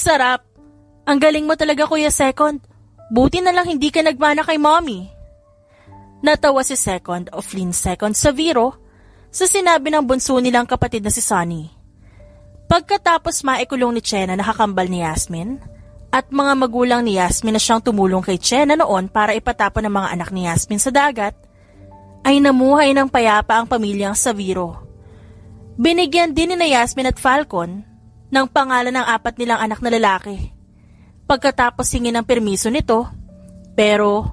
sarap. Ang galing mo talaga, Kuya Second. Buti na lang hindi ka nagmana kay Mommy. Natawa si Second o Flynn Second Saviro sa sinabi ng bunso nilang kapatid na si Sunny. Pagkatapos maikulong ni Chena nakakambal ni Yasmin at mga magulang ni Yasmin na siyang tumulong kay Chena noon para ipatapon ang mga anak ni Yasmin sa dagat, ay namuhay ng payapa ang pamilyang Saviro. Binigyan din ni Yasmin at Falcon ng pangalan ng 4 nilang anak na lalaki. Pagkatapos hingin ng permiso nito, pero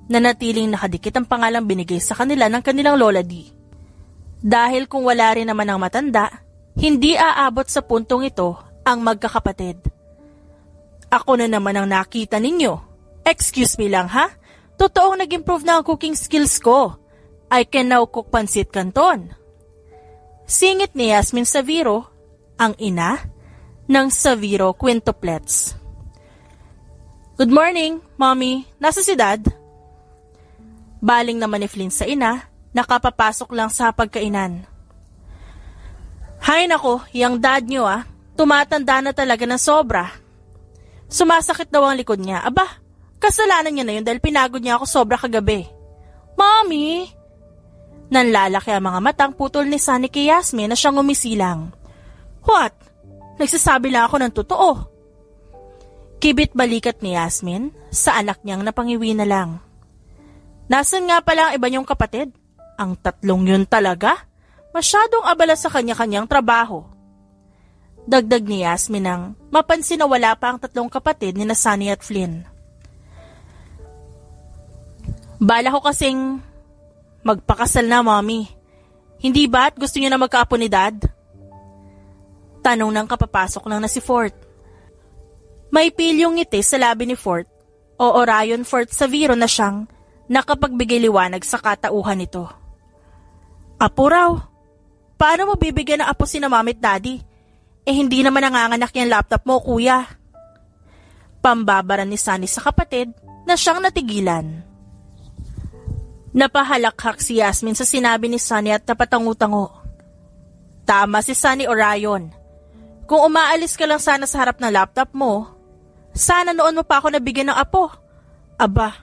nanatiling nakadikit ang pangalang binigay sa kanila ng kanilang Lola Di. Dahil kung wala rin naman ang matanda, hindi aabot sa puntong ito ang magkakapatid. Ako na naman ang nakita ninyo. Excuse me lang ha? Totoong nag-improve na ang cooking skills ko. I can now cook pansit canton. Singit ni Yasmin Saviro, ang ina ng Saviro quintuplets. Good morning, Mommy. Nasa si Dad? Baling naman ni Flynn sa ina, nakapapasok lang sa pagkainan. Hay nako, yung dad nyo tumatanda na talaga ng sobra. Sumasakit daw ang likod niya. Aba, kasalanan niya na yun dahil pinagod niya ako sobra kagabi. Mommy! Nanlalaki ang mga matang putol ni Sunny kay Yasmin na siyang umisilang. What? Nagsasabi lang ako ng totoo. Kibit balikat ni Yasmin sa anak niyang napangiwi na lang. Nasaan nga pala ang iba niyong kapatid? Ang 3 yun talaga? Masyadong abala sa kanya-kanyang trabaho. Dagdag ni Yasmin nang mapansin na wala pa ang 3 kapatid ni Sunny at Flynn. Bala ko kasing magpakasal na, Mommy. Hindi ba't gusto niyo na magkaapo ni Dad? Tanong ng kapapasok lang na si Fort. May pilyong ngiti sa labi ni Fort o Orion Fort Saviro na siyang nakapagbigay liwanag sa katauhan nito. Apo raw? Paano mo bibigyan ng apo si na Mommy at Daddy? Hindi naman nanganganak yung laptop mo, Kuya. Pambabaran ni Sunny sa kapatid na siyang natigilan. Napahalakhak si Yasmin sa sinabi ni Sunny at napatangu-tango. Tama si Sunny Orion. Kung umaalis ka lang sana sa harap ng laptop mo, sana noon mo pa ako nabigyan ng apo. Aba,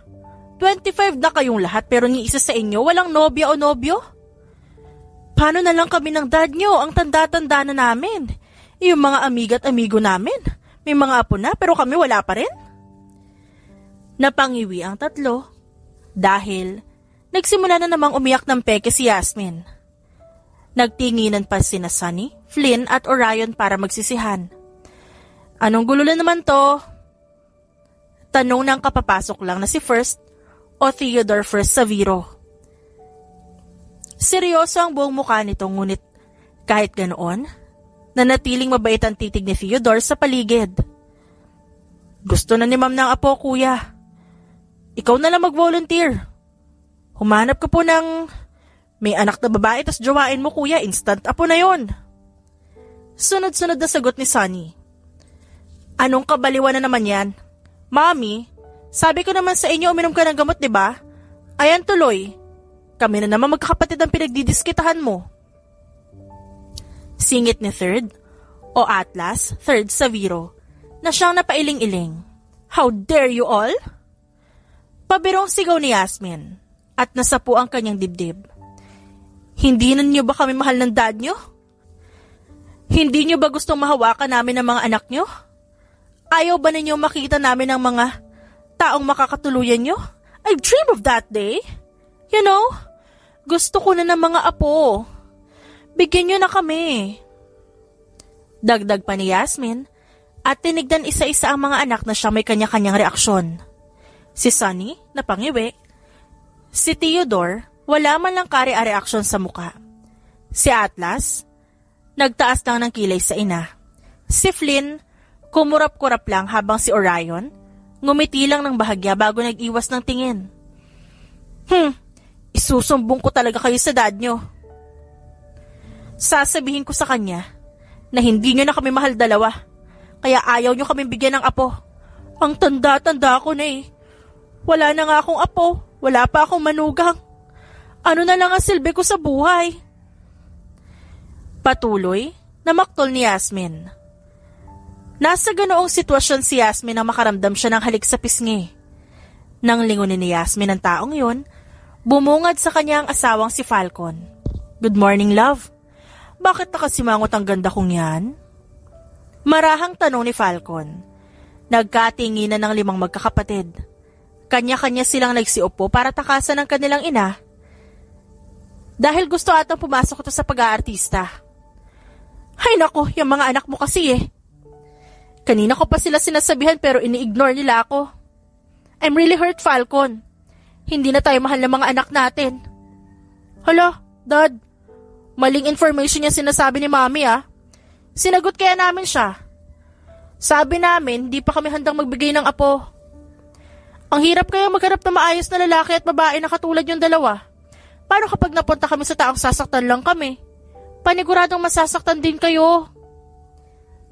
25 na kayong lahat pero ni isa sa inyo walang nobya o nobyo? Paano na lang kami ng dad nyo? Ang tanda-tanda na namin. Yung mga amiga at amigo namin. May mga apo na pero kami wala pa rin. Napangiwi ang 3 dahil nagsimula na namang umiyak ng peke si Yasmin. Nagtinginan pa sina Sunny, Flynn at Orion para magsisihan. Anong gulo na naman to? Tanong ng kapapasok lang na si First o Theodore First Saviro. Seryoso ang buong mukha nito ngunit kahit ganoon, nanatiling mabait ang titig ni Theodore sa paligid. Gusto na ni Ma'am ng apo, Kuya. Ikaw na lang mag-volunteer. Humanap ka po ng may anak na babae tas jowain mo, Kuya. Instant apo na yon. Sunod-sunod na sagot ni Sunny. Anong kabaliwan na naman yan? Mommy, sabi ko naman sa inyo uminom ka ng gamot, diba? Ayan tuloy. Kami na naman magkakapatid ang pinagdidiskitahan mo. Singit ni Third o Atlas, Third Saviro, na siyang napailing-iling. How dare you all? Pabirong sigaw ni Yasmin at nasapu ang kanyang dibdib. Hindi na niyo ba kami mahal ng dad niyo? Hindi niyo ba gustong mahawakan namin ang mga anak niyo? Ayaw ba ninyo makita namin ang mga taong makakatuluyan niyo? I dream of that day. You know, gusto ko na ng mga apo. Bigyan niyo na kami. Dagdag pa ni Yasmin at tinignan isa-isa ang mga anak na siya may kanya-kanyang reaksyon. Si Sunny, napangiwi. Si Theodore, wala man lang kari-a reaksyon sa muka. Si Atlas, nagtaas lang ng kilay sa ina. Si Flynn, kumurap-kurap lang habang si Orion, ngumiti lang ng bahagya bago nag-iwas ng tingin. Isusumbong ko talaga kayo sa dad nyo. Sasabihin ko sa kanya na hindi nyo na kami mahal dalawa, kaya ayaw nyo kami bigyan ng apo. Ang tanda-tanda ko na eh. Wala na nga akong apo, wala pa akong manugang. Ano na lang ang silbi ko sa buhay? Patuloy na maktol ni Yasmin. Nasa ganoong sitwasyon si Yasmin na makaramdam siya ng halik sa pisngi. Nang lingunin ni Yasmin ang taong yun, bumungad sa kanya ang asawang si Falcon. "Good morning, love. Bakit nakasimangot ang ganda kong yan?" Marahang tanong ni Falcon. Nagkatinginan ng 5 magkakapatid. Kanya-kanya silang nagsiupo para takasan ang kanilang ina. Dahil gusto atang pumasok ito sa pag-aartista. "Ay nako, yung mga anak mo kasi eh. Kanina ko pa sila sinasabihan pero ini-ignore nila ako. I'm really hurt, Falcon. Hindi na tayo mahal ng mga anak natin." "Hala, Dad, maling information yung sinasabi ni Mami ah. Sinagot kaya namin siya. Sabi namin, di pa kami handang magbigay ng apo. Ang hirap kaya maghanap na maayos na lalaki at babae na katulad yung dalawa. Paano kapag napunta kami sa taong sasaktan lang kami? Paniguradong masasaktan din kayo."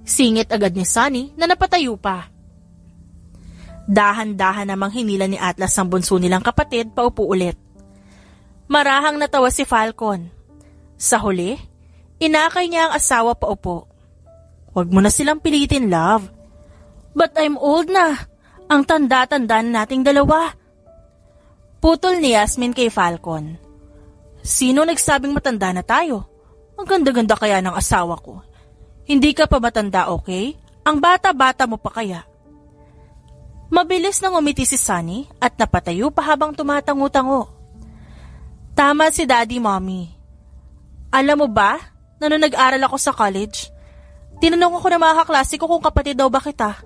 Singit agad ni Sunny na napatayo pa. Dahan-dahan namang hinila ni Atlas ang bunso nilang kapatid paupo ulit. Marahang natawa si Falcon. Sa huli, inakay niya ang asawa paupo. "Huwag mo na silang pilitin, love." "But I'm old na. Ang tanda-tanda na nating dalawa." Putol ni Yasmin kay Falcon. "Sino nagsabing matanda na tayo? Ang ganda-ganda kaya ng asawa ko. Hindi ka pa matanda, okay? Ang bata-bata mo pa kaya." Mabilis nang umiti si Sunny at napatayo pa habang tumatango-tango. "Tama si Daddy, Mommy. Alam mo ba, na nung nag-aral ako sa college, tinanong ako ng mga kaklase ko kung kapatid daw ba kita.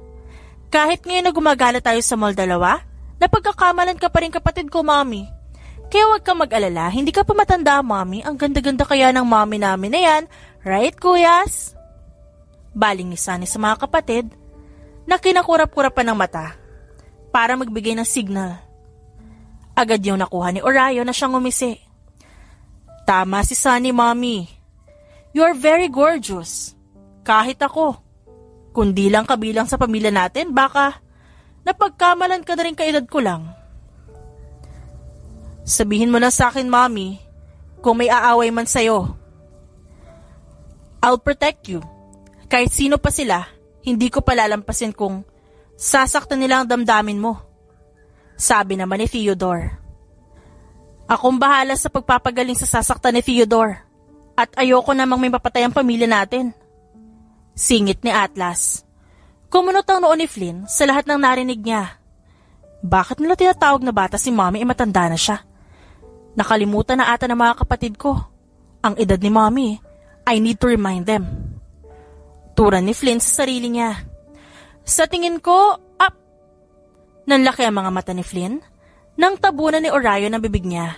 Kahit ngayon na gumagala tayo sa mall dalawa, napagkakamalan ka pa rin kapatid ko, Mommy. Kaya huwag kang mag-alala, hindi ka pa matanda, Mommy. Ang ganda-ganda kaya ng Mommy namin na yan. Right, kuyas?" Baling ni Sunny sa mga kapatid na kinakurap-kurapan ng mata para magbigay ng signal. Agad yung nakuha ni Orion na siyang umisi. "Tama si Sunny, Mommy. You are very gorgeous. Kahit ako. Kundi lang kabilang sa pamilya natin, baka napagkamalan ka na rin kaedad ko lang. Sabihin mo na sa akin, Mommy, kung may aaway man sa'yo. I'll protect you. Kahit sino pa sila, hindi ko palalampasin kung sasaktan nila ang damdamin mo." Sabi naman ni Theodore. "Akong bahala sa pagpapagaling sa sasaktan ni Theodore. At ayoko namang may mapatay ang pamilya natin." Singit ni Atlas. Kumunot ang noo ni Flynn sa lahat ng narinig niya. Bakit nila tinatawag na bata si Mommy e matanda na siya? Nakalimutan na ata ng mga kapatid ko. Ang edad ni Mommy, I need to remind them. Turan ni Flynn sa sarili niya. Sa tingin ko, up! Nanlaki ang mga mata ni Flynn nang tabunan ni Orion ang bibig niya.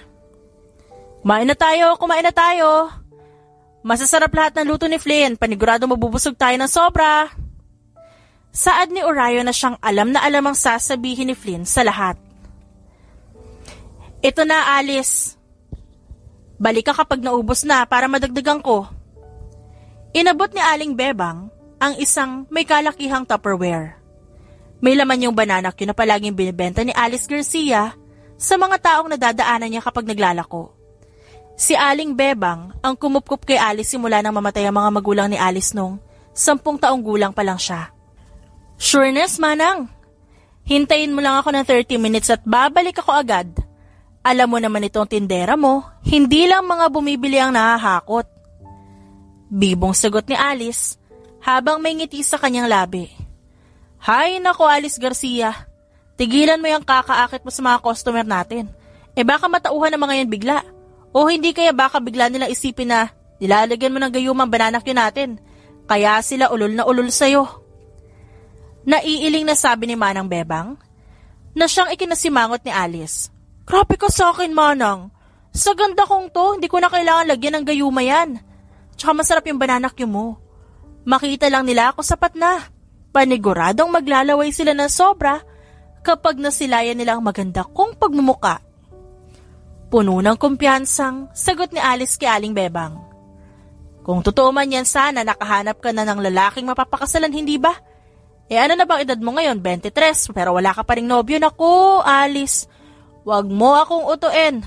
Kumain na tayo! Masasarap lahat ng luto ni Flynn, panigurado mabubusog tayo ng sobra. Saad ni Orion na siyang alam na alam ang sasabihin ni Flynn sa lahat. Ito na, Alice. Balik ka kapag naubos na para madagdagan ko. Inabot ni Aling Bebang ang isang may kalakihang Tupperware. May laman yung banana cue na palaging binibenta ni Alice Garcia sa mga taong nadadaanan niya kapag naglalako. Si Aling Bebang ang kumupkup kay Alice simula nang mamatay ang mga magulang ni Alice nung 10 taong gulang pa lang siya. Sureness, Manang. Hintayin mo lang ako ng 30 minutes at babalik ako agad. Alam mo naman itong tindera mo, hindi lang mga bumibili ang nahahakot. Bibong sagot ni Alice habang may ngiti sa kanyang labi. Hay nako, Alice Garcia. Tigilan mo yung kakaakit mo sa mga customer natin. Baka matauhan ng mga yan bigla. O hindi kaya baka bigla nilang isipin na nilalagyan mo ng gayumang banana cue natin. Kaya sila ulol na ulol sa'yo. Naiiling na sabi ni Manang Bebang na siyang ikinasimangot ni Alice. Grabe ka sa akin, Manang. Sa ganda kong to, hindi ko na kailangan lagyan ng gayuma yan. Tsaka masarap yung banana cue mo. Makita lang nila ako sapat na. Paniguradong maglalaway sila ng sobra kapag nasilayan nila ang maganda kong pagmumuka. Puno ng kumpiyansang sagot ni Alice kay Aling Bebang. Kung totoo man yan sana, nakahanap ka na ng lalaking mapapakasalan, hindi ba? Ano na bang edad mo ngayon? 23, pero wala ka pa ring nobyo. Naku, Alice, wag mo akong utuin.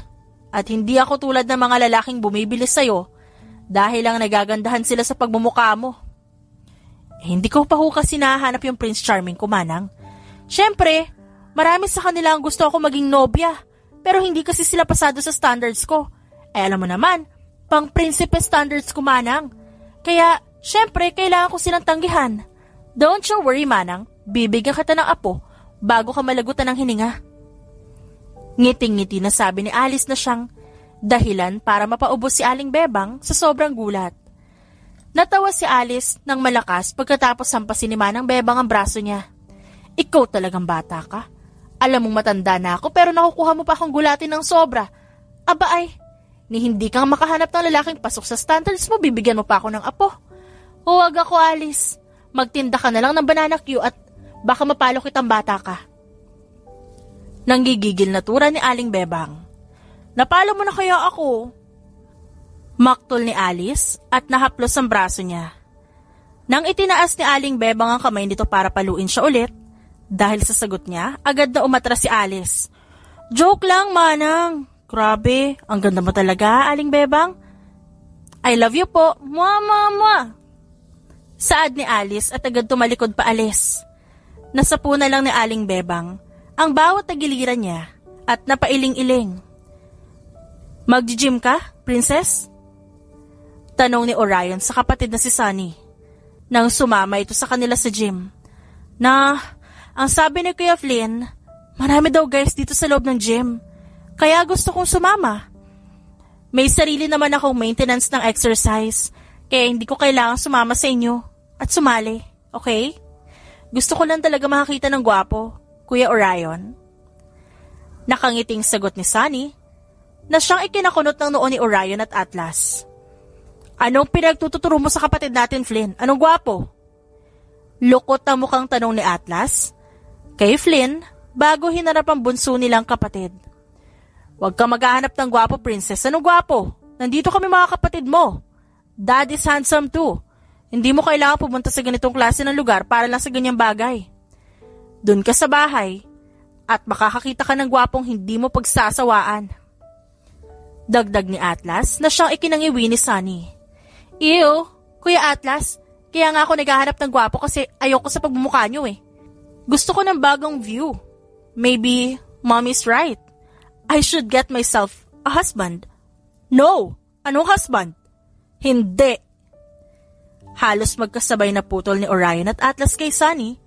At hindi ako tulad ng mga lalaking bumibili sa'yo dahil lang nagagandahan sila sa pagmumukha mo. Hindi ko pa ho kasi nahahanap yung Prince Charming ko, Manang. Siyempre, marami sa kanila ang gusto ako maging nobya, pero hindi kasi sila pasado sa standards ko. Alam mo naman, pang prinsipe standards ko, Manang. Kaya, siyempre, kailangan ko silang tanggihan. Don't you worry, Manang. Bibigyan kita ng apo bago ka malagutan ng hininga. Ngiting-ngiti na sabi ni Alice na siyang dahilan para mapaubos si Aling Bebang sa sobrang gulat. Natawa si Alice ng malakas pagkatapos sampasin ni Manang Bebang ang braso niya. Ikaw talagang bata ka. Alam mong matanda na ako pero nakukuha mo pa akong gulatin ng sobra. Aba ay, ni hindi kang makahanap ng lalaking pasok sa standards mo, bibigyan mo pa ako ng apo. Huwag ako, Alice. Magtinda ka na lang ng banana Q at baka mapalo kitang bata ka. Nanggigigil na tura ni Aling Bebang. Napalo mo na kaya ako? Maktol ni Alice at nahaplos ang braso niya. Nang itinaas ni Aling Bebang ang kamay nito para paluin siya ulit, dahil sa sagot niya, agad na umatras si Alice. Joke lang, Manang. Grabe, ang ganda mo talaga, Aling Bebang. I love you po, mama. Saad ni Alice at agad tumalikod pa alis. Nasapu na lang ni Aling Bebang ang bawat tagiliran niya at napailing-iling. Mag-gym ka, princess? Tanong ni Orion sa kapatid na si Sunny. Nang sumama ito sa kanila sa gym. Ang sabi ni Kuya Flynn, marami daw guys dito sa loob ng gym. Kaya gusto kong sumama. May sarili naman akong maintenance ng exercise, kaya hindi ko kailangang sumama sa inyo at sumali, okay? Gusto ko lang talaga makakita ng gwapo, Kuya Orion. Nakangiting sagot ni Sunny, na siyang ikinakunot ng noo ni Orion at Atlas. Anong pinagtututuro mo sa kapatid natin, Flynn? Anong gwapo? Lukot na mukhang tanong ni Atlas. Kay Flynn, bago hinarap ang bunso nilang kapatid. Huwag kang maghahanap ng gwapo, princess. Anong gwapo? Nandito kami mga kapatid mo. Dad is handsome too. Hindi mo kailangan pumunta sa ganitong klase ng lugar para lang sa ganyang bagay. Doon ka sa bahay at makakakita ka ng gwapong hindi mo pagsasawaan. Dagdag ni Atlas na siyang ikinangiwi ni Sunny. Ew, Kuya Atlas, kaya nga ako naghahanap ng gwapo kasi ayoko sa pagmumukha niyo eh. Gusto ko ng bagong view. Maybe Mommy's right. I should get myself a husband. No! Anong husband? Hindi! Halos magkasabay na putol ni Orion at Atlas kay Sunny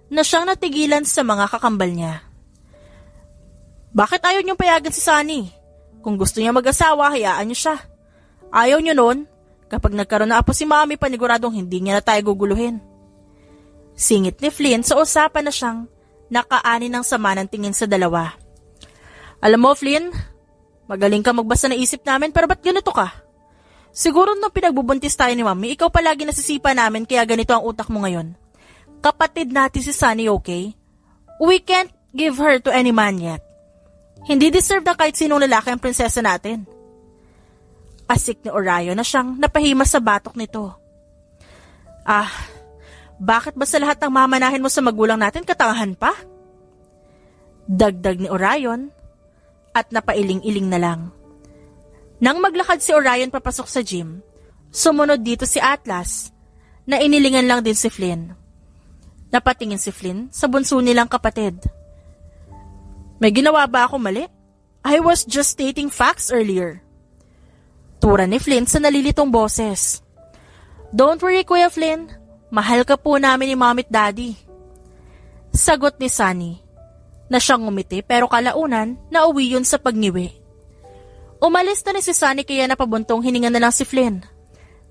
na siyang natigilan sa mga kakambal niya. Bakit ayaw niyong payagan si Sunny? Kung gusto niya mag-asawa, hayaan niyo siya. Ayaw niyo nun? Kapag nagkaroon na apo si Mommy, paniguradong hindi niya na tayo guguluhin. Singit ni Flynn sa usapan na siyang nakaani ng sama ng tingin sa dalawa. Alam mo, Flynn, magaling ka magbasa ng isip namin pero ba't ganito ka? Siguro nung pinagbubuntis tayo ni Mami, ikaw palagi nasisipa namin kaya ganito ang utak mo ngayon. Kapatid natin si Sunny, okay? We can't give her to any man yet. Hindi deserve na kahit sinong lalaki ang prinsesa natin. Asik ni Orion na siyang napahimas sa batok nito. Bakit ba sa lahat ng mamanahin mo sa magulang natin katangahan pa? Dagdag ni Orion at napailing-iling na lang. Nang maglakad si Orion papasok sa gym, sumunod dito si Atlas na inilingan lang din si Flynn. Napatingin si Flynn sa bunso nilang kapatid. May ginawa ba ako mali? I was just stating facts earlier. Tura ni Flynn sa nalilitong boses. Don't worry, Kuya Flynn. Mahal ka po namin ni Mom at Daddy. Sagot ni Sunny na siyang ngumiti pero kalaunan nauwi yun sa pagngiwi. Umalis na ni si Sunny kaya napabuntong hininga na lang si Flynn.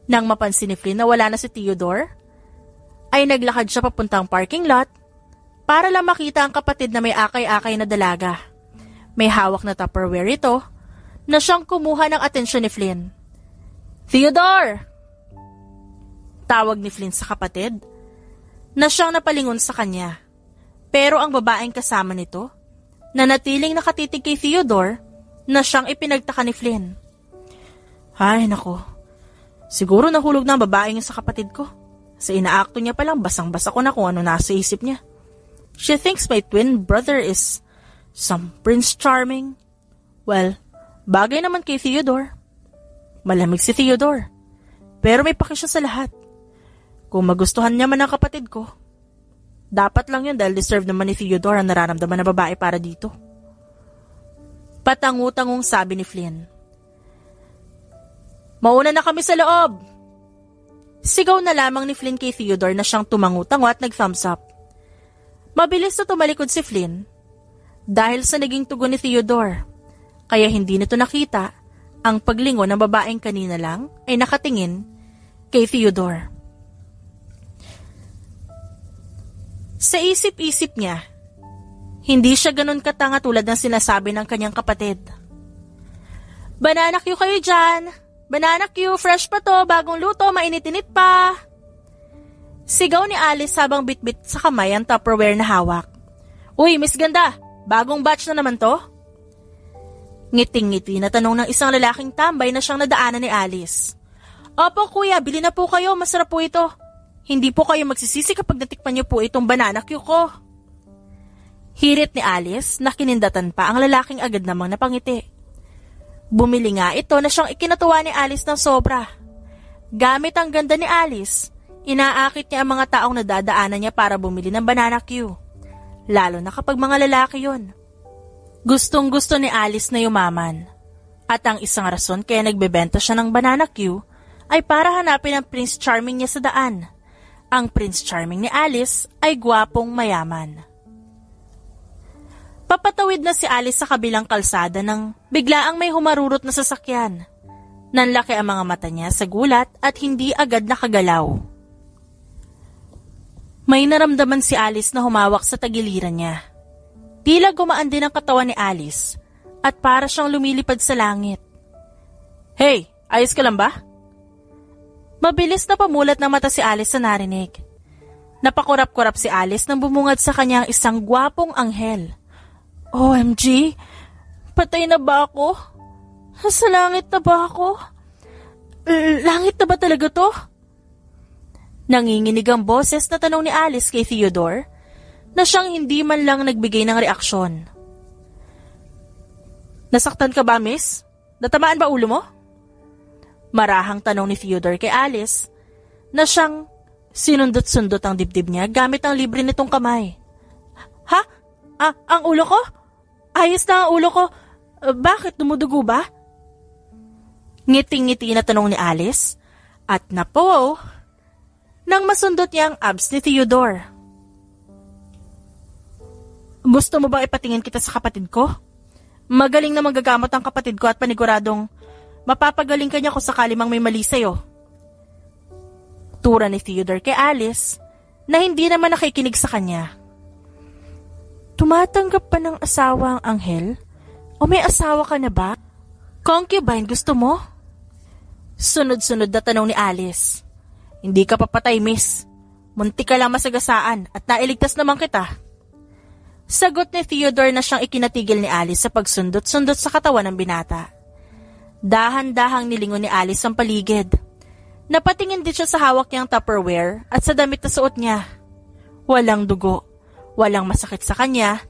Nang mapansin ni Flynn na wala na si Theodore, ay naglakad siya papuntang parking lot para lang makita ang kapatid na may akay-akay na dalaga. May hawak na Tupperware ito na siyang kumuha ng atensyon ni Flynn. Theodore! Tawag ni Flynn sa kapatid na siyang napalingon sa kanya. Pero ang babaeng kasama nito, na natiling nakatitig kay Theodore, na siyang ipinagtaka ni Flynn. Ay, nako. Siguro nahulog na ang babaeng sa kapatid ko. Sa inaakto niya palang basang-basa ko na kung ano nasa isip niya. She thinks my twin brother is some Prince Charming. Well, bagay naman kay Theodore. Malamig si Theodore. Pero may paki siya sa lahat. Kung magustuhan niya man ang kapatid ko, dapat lang yun dahil deserve naman ni Theodore ang nararamdaman na babae para dito. Patangu-tangong sabi ni Flynn. Mauna na kami sa loob! Sigaw na lamang ni Flynn kay Theodore na siyang tumangu-tango at nag-thumbs up. Mabilis na tumalikod si Flynn dahil sa naging tugon ni Theodore, kaya hindi nito nakita ang paglingon ng babaeng kanina lang ay nakatingin kay Theodore. Sa isip-isip niya, hindi siya ganun katanga tulad ng sinasabi ng kanyang kapatid. Banana Q kayo dyan! Banana Q, fresh pa to, bagong luto, mainit-init pa! Sigaw ni Alice habang bitbit sa kamay ang Tupperware na hawak. Uy, Miss Ganda, bagong batch na naman to? Ngiting-ngiti na tanong ng isang lalaking tambay na siyang nadaanan ni Alice. Opo kuya, bili na po kayo, masarap po ito. Hindi po kayo magsisisi kapag natikpan niyo po itong banana Q ko. Hirit ni Alice na kinindatan pa ang lalaking agad namang napangiti. Bumili nga ito na siyang ikinatuwa ni Alice ng sobra. Gamit ang ganda ni Alice, inaakit niya ang mga taong nadadaanan niya para bumili ng banana Q. Lalo na kapag mga lalaki yon. Gustong-gusto ni Alice na yumaman. At ang isang rason kaya nagbebenta siya ng banana Q ay para hanapin ang Prince Charming niya sa daan. Ang Prince Charming ni Alice ay gwapong mayaman. Papatawid na si Alice sa kabilang kalsada nang biglaang may humarurot na sasakyan. Nanlaki ang mga mata niya sa gulat at hindi agad nakagalaw. May naramdaman si Alice na humawak sa tagiliran niya. Tila gumaan din ang katawan ni Alice at para siyang lumilipad sa langit. Hey, ayos ka lang ba? Mabilis na pamulat ng mata si Alice sa narinig. Napakurap-kurap si Alice nang bumungad sa kanya ang isang gwapong anghel. OMG, patay na ba ako? Sa langit na ba ako? Langit na ba talaga to? Nanginginig ang boses na tanong ni Alice kay Theodore na siyang hindi man lang nagbigay ng reaksyon. Nasaktan ka ba, miss? Natamaan ba ulo mo? Marahang tanong ni Theodore kay Alice na siyang sinundot-sundot ang dibdib niya gamit ang libre nitong kamay. Ha? Ang ulo ko? Ayos na ang ulo ko. Bakit? Dumudugo ba? Ngiting-ngiti na tanong ni Alice at napo nang masundot niya ang abs ni Theodore. Gusto mo bang ipatingin kita sa kapatid ko? Magaling na magagamot ang kapatid ko at paniguradong mapapagaling ka niya kung sakali mang may mali sa'yo. Tura ni Theodore kay Alice na hindi naman nakikinig sa kanya. Tumatanggap pa ng asawa ang anghel? O may asawa ka na ba? Concubine, gusto mo? Sunod-sunod na tanong ni Alice. Hindi ka papatay, miss. Munti ka lang masagasaan at nailigtas naman kita. Sagot ni Theodore na siyang ikinatigil ni Alice sa pagsundot-sundot sa katawan ng binata. Dahan-dahang nilingon ni Alice ang paligid. Napatingin din siya sa hawak niyang Tupperware at sa damit na suot niya. Walang dugo. Walang masakit sa kanya.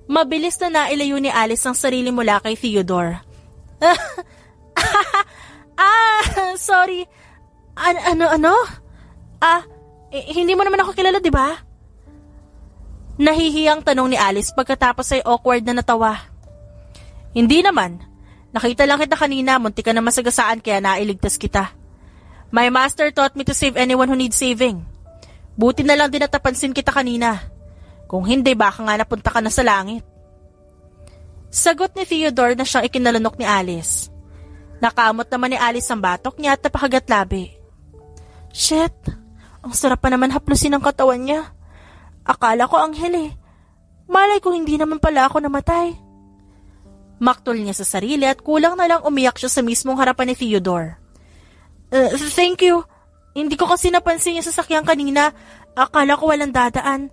Mabilis na nailayo ni Alice ang sarili mula kay Theodore. Sorry. Ano? Hindi mo naman ako kilala, di ba? Nahihiyang tanong ni Alice pagkatapos ay awkward na natawa. Hindi naman. Nakita lang kita kanina, munti ka na masagasaan kaya nailigtas kita. My master taught me to save anyone who needs saving. Buti na lang din natapansin kita kanina. Kung hindi, baka nga napunta ka na sa langit. Sagot ni Theodore na siyang ikinalunok ni Alice. Nakamot naman ni Alice ang batok niya at napakagat labi. Shit, ang sarap pa naman haplusin ang katawan niya. Akala ko anghel eh. Malay ko hindi naman pala ako namatay. Maktol niya sa sarili at kulang na lang umiyak siya sa mismong harapan ni Theodore. Thank you. Hindi ko kasi napansin yung sasakyan kanina. Akala ko walang dadaan.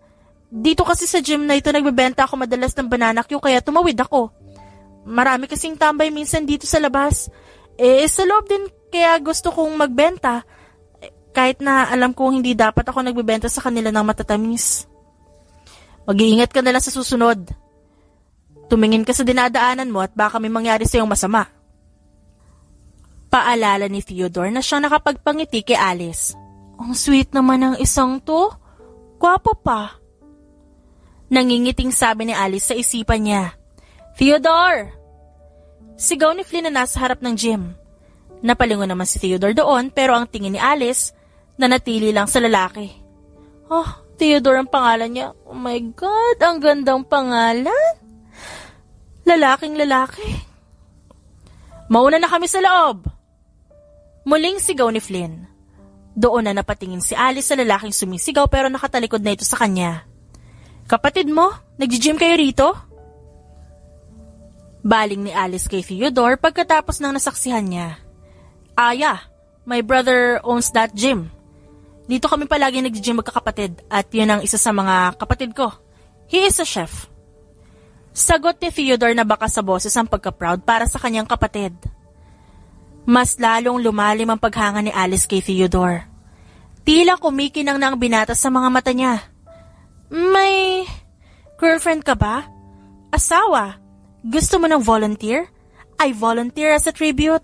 Dito kasi sa gym na ito nagbebenta ako madalas ng banana Q kaya tumawid ako. Marami kasing tambay minsan dito sa labas. Sa loob din kaya gusto kong magbenta. Kahit na alam kong hindi dapat ako nagbebenta sa kanila ng matatamis. Mag-iingat ka na lang sa susunod. Tumingin ka sa dinadaanan mo at baka may mangyari sa iyong masama. Paalala ni Theodore na siyang nakapagpangiti kay Alice. Ang sweet naman ng isang to. Gwapo pa. Nangingiting sabi ni Alice sa isipan niya. Theodore! Sigaw ni Flynn na nasa harap ng gym. Napalingon naman si Theodore doon pero ang tingin ni Alice nanatili lang sa lalaki. Oh, Theodore ang pangalan niya. Oh my God, ang gandang pangalan. Lalaking lalaki. Mauna na kami sa loob. Muling sigaw ni Flynn. Doon na napatingin si Alice sa lalaking sumisigaw pero nakatalikod na ito sa kanya. Kapatid mo, nag-gym kayo rito? Baling ni Alice kay Theodore pagkatapos ng nasaksihan niya. Yeah, my brother owns that gym. Dito kami palagi nag-gym magkakapatid at yun ang isa sa mga kapatid ko. He is a chef. Sagot ni Theodore na baka sa boses ang pagka-proud para sa kanyang kapatid. Mas lalong lumalim ang paghanga ni Alice kay Theodore. Tila kumikinang na ang binata sa mga mata niya. May girlfriend ka ba? Asawa? Gusto mo ng volunteer? I volunteer as a tribute.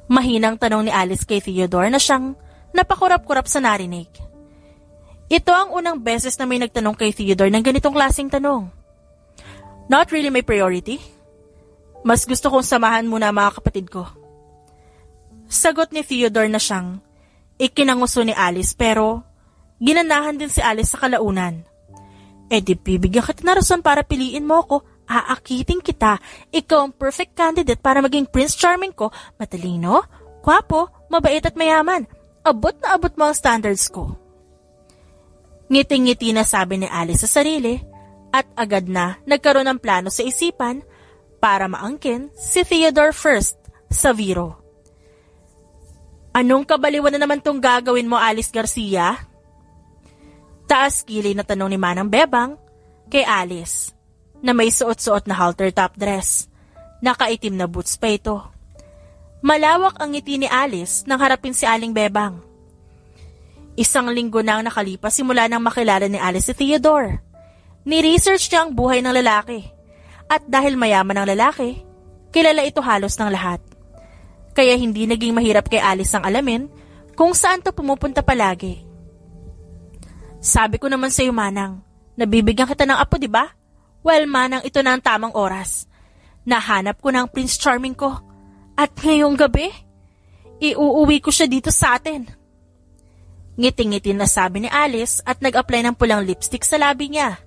Mahinang tanong ni Alice kay Theodore na siyang napakurap-kurap sa narinig. Ito ang unang beses na may nagtanong kay Theodore ng ganitong klaseng tanong. Not really my priority. Mas gusto kong samahan muna ang mga kapatid ko. Sagot ni Theodore na siyang ikinanguso ni Alice pero ginanahan din si Alice sa kalaunan. Di bibigyan kita na rason para piliin mo ako. Aakiting kita. Ikaw ang perfect candidate para maging Prince Charming ko. Matalino, gwapo, mabait at mayaman. Abot na abot mo ang standards ko. Ngiting-ngiti na sabi ni Alice sa sarili at agad na nagkaroon ng plano sa isipan para maangkin si Theodore first sa Vero. Anong kabaliwan na naman tong gagawin mo, Alice Garcia? Taas kilay na tanong ni Manang Bebang kay Alice na may suot-suot na halter top dress. Nakaitim na boots pa ito. Malawak ang ngiti ni Alice nang harapin si Aling Bebang. Isang linggo na ang nakalipas simula nang makilala ni Alice si Theodore. Ni-research niya ang buhay ng lalaki. At dahil mayaman ang lalaki, kilala ito halos ng lahat. Kaya hindi naging mahirap kay Alice ang alamin kung saan to pumupunta palagi. Sabi ko naman sa iyo, Manang, nabibigyan kita ng apo, di ba? Well, Manang, ito na ang tamang oras. Nahanap ko na ang Prince Charming ko. At ngayong gabi, iuuwi ko siya dito sa atin. Ngiting-ngiti na sabi ni Alice at nag-apply ng pulang lipstick sa labi niya.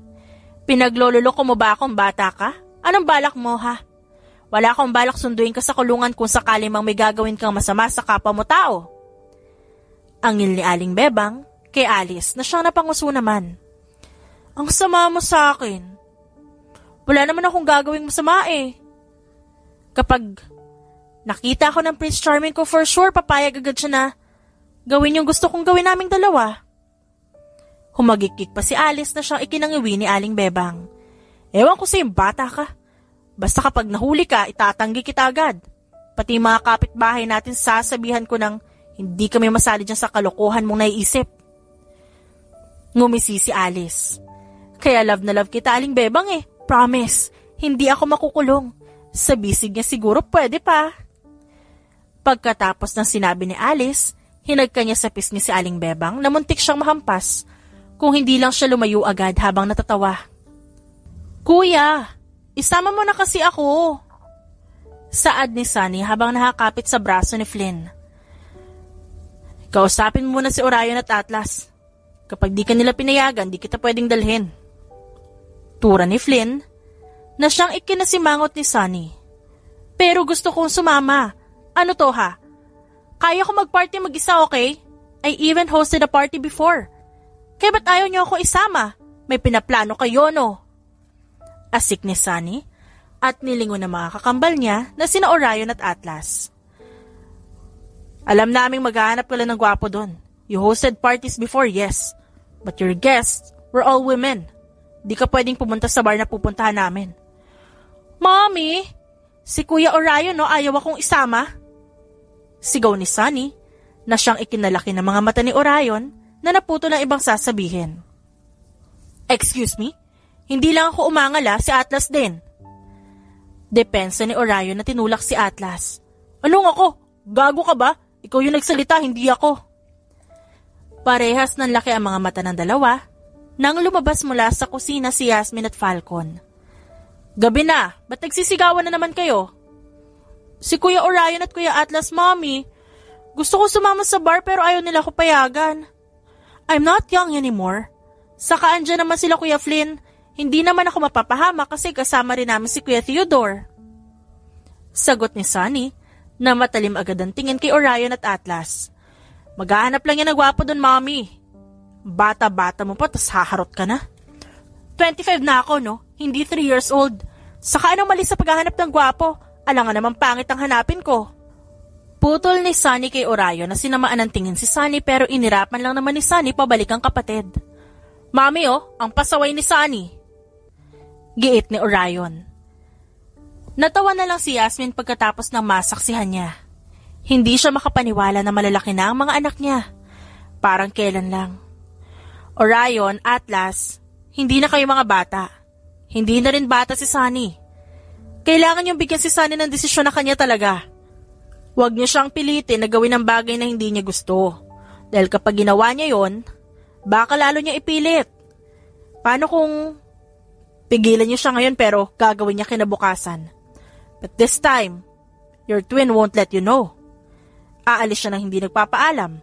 Pinaglololoko mo ba akong bata ka? Anong balak mo, ha? Wala akong balak sunduin ka sa kulungan kung sakali mang may gagawin kang masama sa kapwa mo tao. Angil ni Aling Bebang kay Alice na siyang napanguso naman. Ang sama mo sa akin. Wala naman akong gagawing masama eh. Kapag nakita ko ng Prince Charming ko, for sure papayag agad siya na gawin yung gusto kong gawin naming dalawa. Humagikik pa si Alice na siyang ikinangiwi ni Aling Bebang. Ewan ko sa'yo, bata ka. Basta kapag nahuli ka, itatanggi kita agad. Pati mga kapitbahay natin sasabihan ko ng hindi kami masali dyan sa kalokohan mong naiisip. Ngumisi si Alice. Kaya love na love kita, Aling Bebang eh. Promise, hindi ako makukulong. Sa bisig niya siguro pwede pa. Pagkatapos ng sinabi ni Alice, hinagka niya sa pisngi si Aling Bebang na muntik siyang mahampas kung hindi lang siya lumayo agad habang natatawa. Kuya, isama mo na kasi ako. Saad ni Sunny habang nakakapit sa braso ni Flynn. Kausapin mo muna si Orion at Atlas. Kapag di ka nila pinayagan, di kita pwedeng dalhin. Tura ni Flynn na siyang ikinasimangot ni Sunny. Pero gusto kong sumama. Ano to ha? Kaya ko mag-party mag-isa, okay? I even hosted a party before. Kaya ba't ayaw niyo ako isama? May pinaplano kayo, no? Asik ni Sunny at nilingon ng mga kakambal niya na sina Orion at Atlas. Alam naming maghahanap ka lang ng gwapo doon. You hosted parties before, yes. But your guests were all women. Di ka pwedeng pumunta sa bar na pupuntahan namin. Mommy, si Kuya Orion no, ayaw akong isama. Sigaw ni Sunny na siyang ikinalaki ng mga mata ni Orion na naputo ng ibang sasabihin. Excuse me? Hindi lang ako umangala, si Atlas din. Depensa ni Orion na tinulak si Atlas. Anong ako? Gago ka ba? Ikaw yung nagsalita, hindi ako. Parehas ng laki ang mga mata ng dalawa nang lumabas mula sa kusina si Yasmin at Falcon. Gabi na, ba't nagsisigawan na naman kayo? Si Kuya Orion at Kuya Atlas, Mommy. Gusto ko sumama sa bar pero ayaw nila ko payagan. I'm not young anymore. Saka andyan naman sila Kuya Flynn. Hindi naman ako mapapahama kasi kasama rin namin si Kuya Theodore. Sagot ni Sunny na matalim agad ang tingin kay Orion at Atlas. Maghahanap lang yan na gwapo dun, Mommy. Bata-bata mo pa, tas haharot ka na. 25 na ako, no? Hindi 3 years old. Saka anong mali sa paghahanap ng gwapo? Alangan naman pangit ang hanapin ko. Putol ni Sunny kay Orion na sinamaan ng tingin si Sunny pero inirapan lang naman ni Sunny pabalik ang kapatid. Mami, ang pasaway ni Sunny. Giit ni Orion. Natawa na lang si Yasmin pagkatapos ng masaksihan niya. Hindi siya makapaniwala na malalaki na ang mga anak niya. Parang kailan lang. Orion, Atlas, hindi na kayo mga bata. Hindi na rin bata si Sunny. Kailangan niyong bigyan si Sunny ng desisyon na kanya talaga. Huwag niyo siyang pilitin na gawin ang bagay na hindi niya gusto. Dahil kapag ginawa niya yon, baka lalo niya ipilit. Paano kung pigilan niyo siya ngayon pero gagawin niya kinabukasan? But this time, your twin won't let you know. Aalis siya nang hindi nagpapaalam.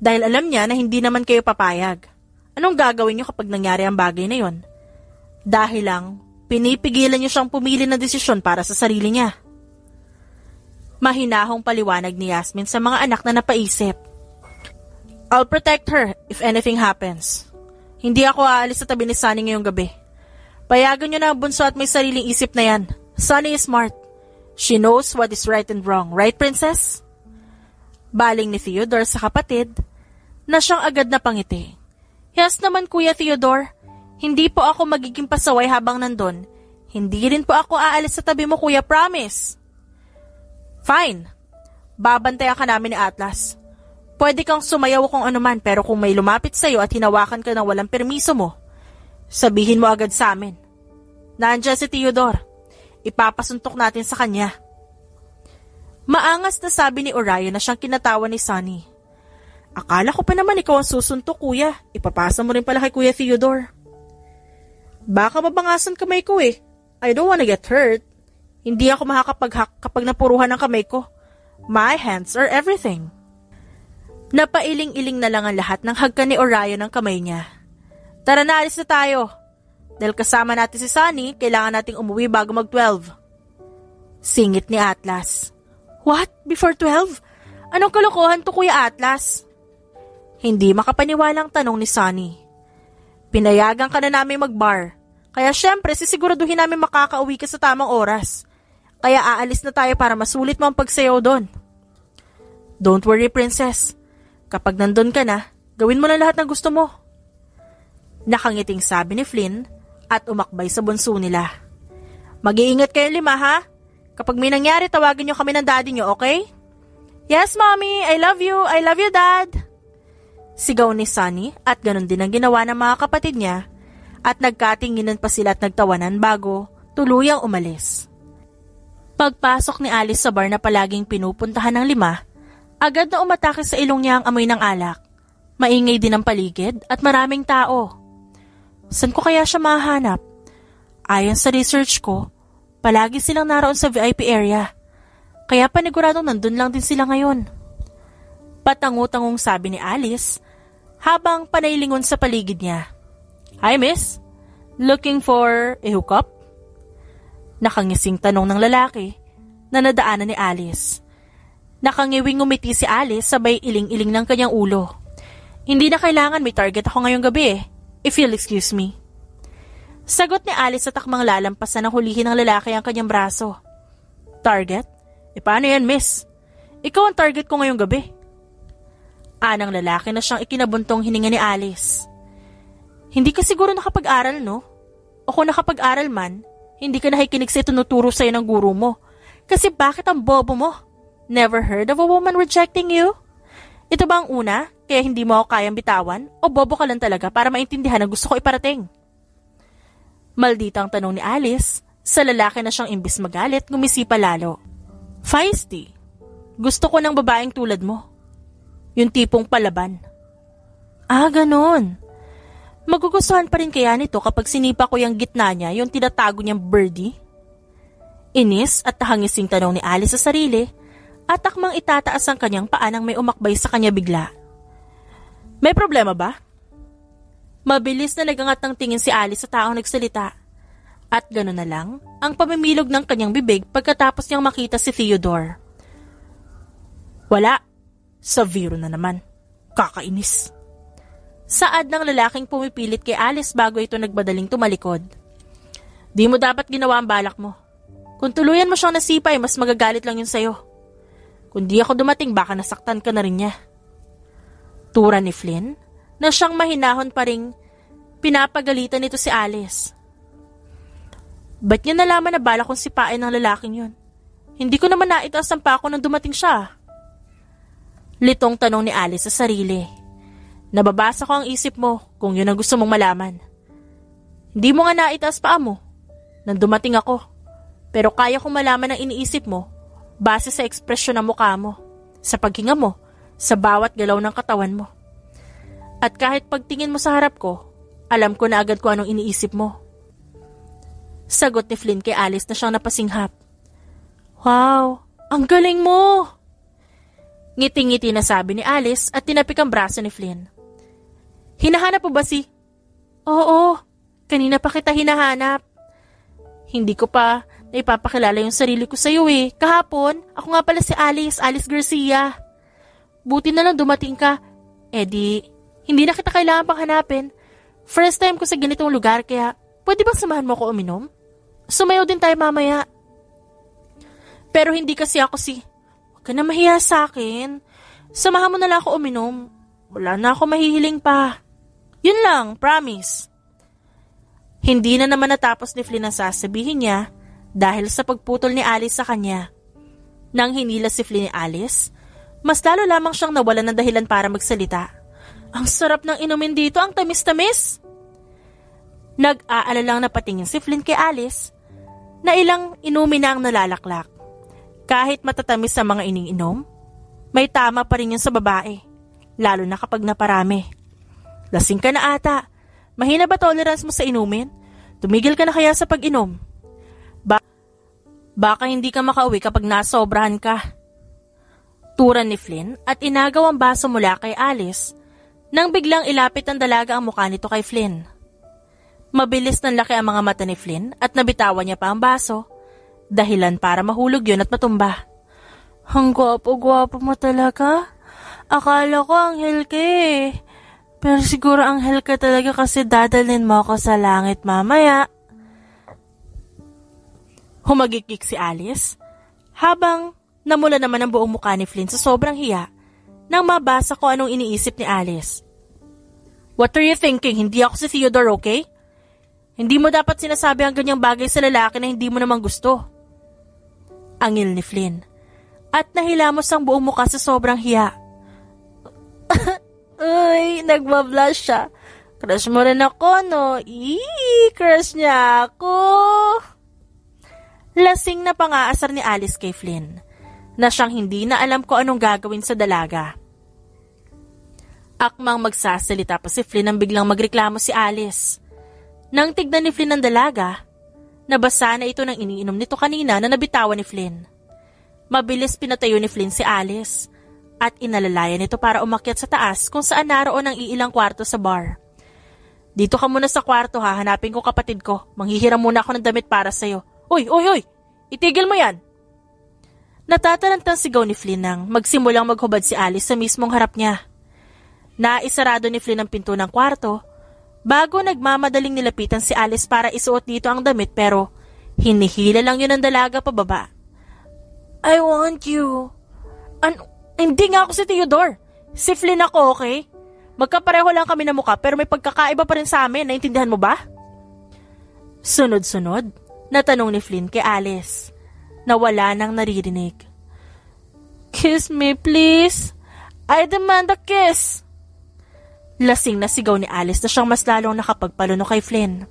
Dahil alam niya na hindi naman kayo papayag. Anong gagawin niyo kapag nangyari ang bagay na yon? Dahil lang, pinipigilan niyo siyang pumili ng desisyon para sa sarili niya. Mahinahong paliwanag ni Yasmin sa mga anak na napaisip. I'll protect her if anything happens. Hindi ako aalis sa tabi ni Sunny ngayong gabi. Payagan niyo na ang bunso at may sariling isip na yan. Sunny is smart. She knows what is right and wrong, right, Princess? Baling ni Theodore sa kapatid na siyang agad na pangiti. Yes naman, Kuya Theodore. Hindi po ako magiging pasaway habang nandun. Hindi rin po ako aalis sa tabi mo, Kuya, promise. Fine. Babantayan ka namin ni Atlas. Pwede kang sumayaw kung anuman pero kung may lumapit sa'yo at hinawakan ka ng walang permiso mo, sabihin mo agad sa amin. Nandiyan si Theodore. Ipapasuntok natin sa kanya. Maangas na sabi ni Orion na siyang kinatawa ni Sunny. Akala ko pa naman ikaw ang susuntok, Kuya. Ipapasa mo rin pala kay Kuya Theodore. Baka mabangasan kamay ko eh. I don't wanna get hurt. Hindi ako makakapag-hack kapag napuruhan ang kamay ko. My hands are everything. Napailing-iling na lang ang lahat ng hagkan ni Orion ng kamay niya. Tara na, alis na tayo. Dahil kasama natin si Sunny, kailangan nating umuwi bago mag-12. Singit ni Atlas. What? Before 12? Anong kalokohan to, Kuya Atlas? Hindi makapaniwalang tanong ni Sunny. Pinayagan ka na namin mag-bar. Kaya syempre, sisiguraduhin namin makakauwi ka sa tamang oras. Kaya aalis na tayo para masulit mo ang pagsayaw doon. Don't worry, Princess. Kapag nandun ka na, gawin mo na lahat ng gusto mo. Nakangiting sabi ni Flynn at umakbay sa bunso nila. Mag-iingat kayo 5, ha? Kapag may nangyari, tawagin niyo kami ng daddy niyo, okay? Yes, Mommy. I love you. I love you, Dad. Sigaw ni Sunny at ganun din ang ginawa ng mga kapatid niya at nagkatinginan pa sila at nagtawanan bago tuluyang umalis. Pagpasok ni Alice sa bar na palaging pinupuntahan ng 5, agad na umatake sa ilong niya ang amoy ng alak. Maingay din ang paligid at maraming tao. Saan ko kaya siya mahanap? Ayon sa research ko, palagi silang naroon sa VIP area. Kaya paniguradong nandun lang din sila ngayon. Patango-tangong sabi ni Alice habang panaylingon sa paligid niya. Hi, miss. Looking for a hookup? Nakangising tanong ng lalaki na nadaanan ni Alice. Nakangiwing ngumiti si Alice sabay iling-iling ng kanyang ulo. Hindi na kailangan, may target ako ngayong gabi eh. If you'll excuse me. Sagot ni Alice sa takmang lalampasan na hulihin ng lalaki ang kanyang braso. Target? Paano yan, miss? Ikaw ang target ko ngayong gabi. Anang lalaki na siyang ikinabuntong hininga ni Alice. Hindi ka siguro nakapag-aral, no? O kung nakapag-aral man, hindi ka nakikinig sa tinuturo sa'yo ng guro mo. Kasi bakit ang bobo mo? Never heard of a woman rejecting you? Ito ba ang una, kaya hindi mo ako kayang bitawan? O bobo ka lang talaga para maintindihan ang gusto ko iparating? Malditang tanong ni Alice sa lalaki na siyang imbis magalit, ngumisi pa lalo. Feisty. Gusto ko ng babaeng tulad mo. Yung tipong palaban. Ganon. Magugustuhan pa rin kaya nito kapag sinipa ko yung gitna niya, yung tinatago niyang birdie? Inis at hangising tanong ni Alice sa sarili at akmang itataas ang kanyang paa nang may umakbay sa kanya bigla. May problema ba? Mabilis na nagangat ng tingin si Alice sa taong nagsalita. At gano'n na lang ang pamimilog ng kanyang bibig pagkatapos niyang makita si Theodore. Wala. Sa Vero na naman. Kakainis. Saad ng lalaking pumipilit kay Alice bago ito nagbadaling tumalikod. Di mo dapat ginawa ang balak mo. Kung tuluyan mo siyang nasipay, mas magagalit lang yun sa'yo. Kung di ako dumating, baka nasaktan ka na rin niya. Tura ni Flynn na siyang mahinahon pa ring pinapagalitan nito si Alice. Ba't niya nalaman na balak kong sipain ng lalaking yun? Hindi ko naman naitaas ang pako nang dumating siya. Litong tanong ni Alice sa sarili. Nababasa ko ang isip mo kung yun ang gusto mong malaman. Hindi mo nga naitaas paa mo nang dumating ako. Pero kaya kong malaman ang iniisip mo base sa ekspresyon ng mukha mo, sa paghinga mo, sa bawat galaw ng katawan mo. At kahit pagtingin mo sa harap ko, alam ko na agad kung anong iniisip mo. Sagot ni Flynn kay Alice na siyang napasinghap. Wow, ang galing mo! Ngiti-ngiti na sabi ni Alice at tinapik ang braso ni Flynn. Hinahanap mo ba si... Oo, kanina pa kita hinahanap. Hindi ko pa naipapakilala yung sarili ko sa iyo eh. Kahapon, ako nga pala si Alice Garcia. Buti na lang dumating ka. Hindi na kita kailangan pang hanapin. First time ko sa ganitong lugar kaya pwede bang samahan mo ako uminom? Sumayaw din tayo mamaya. Pero hindi kasi ako Huwag ka na mahiya sa akin. Samahan mo na lang ako uminom. Wala na ako mahihiling pa. Yun lang, promise. Hindi na naman natapos ni Flynn ang sasabihin niya dahil sa pagputol ni Alice sa kanya. Nang hinila si Flynn ni Alice, mas lalo lamang siyang nawalan ng dahilan para magsalita. Ang sarap ng inumin dito, ang tamis-tamis. Nag-aalalang napatingin si Flynn kay Alice na ilang inumin na ang nalalaklak. Kahit matatamis sa mga iniinom, may tama pa rin yun sa babae, lalo na kapag naparami. Lasing ka na ata. Mahina ba tolerance mo sa inumin? Tumigil ka na kaya sa pag-inom? Baka hindi ka makauwi kapag nasobrahan ka. Turan ni Flynn at inagaw ang baso mula kay Alice nang biglang ilapit ang dalaga ang mukha nito kay Flynn. Mabilis ng laki ang mga mata ni Flynn at nabitawan niya pa ang baso, dahilan para mahulog yun at matumba. Ang gwapo-gwapo mo talaga. Akala ko anghel ka eh. Pero siguro anghel ka talaga kasi dadalhin mo ako sa langit mamaya. Humagikik si Alice habang namula naman ang buong mukha ni Flynn sa sobrang hiya nang mabasa ko anong iniisip ni Alice. What are you thinking? Hindi ako si Theodore, okay? Hindi mo dapat sinasabi ang ganyang bagay sa lalaki na hindi mo naman gusto. Angil ni Flynn at nahilamos ang buong mukha sa sobrang hiya. Uy, nagbablush siya. Crush mo rin ako, no? Crush niya ako. Lasing na pangaasar ni Alice kay Flynn na siyang hindi na alam ko anong gagawin sa dalaga. Akmang magsasalita pa si Flynn nang biglang magreklamo si Alice. Nang tignan ni Flynn ang dalaga, nabasa na ito ng iniinom nito kanina na nabitawan ni Flynn. Mabilis pinatayo ni Flynn si Alice at inalalayan nito para umakyat sa taas kung saan naroon ang iilang kwarto sa bar. Dito ka muna sa kwarto ha, hanapin ko kapatid ko. Manghihiram muna ako ng damit para sa'yo. Uy! Itigil mo yan! Natatarantang sigaw ni Flynn nang magsimulang maghubad si Alice sa mismong harap niya. Naisarado ni Flynn ang pinto ng kwarto bago nagmamadaling nilapitan si Alice para isuot dito ang damit pero hinihila lang yun ang dalaga pababa. I want you. Hindi nga ako si Theodore. Si Flynn ako, okay? Magkapareho lang kami na mukha pero may pagkakaiba pa rin sa amin. Naintindihan mo ba? Sunod-sunod, natanong ni Flynn kay Alice na wala nang naririnig. Kiss me, please. I demand a kiss. Lasing na sigaw ni Alice na siyang mas lalong nakapagpaluno kay Flynn.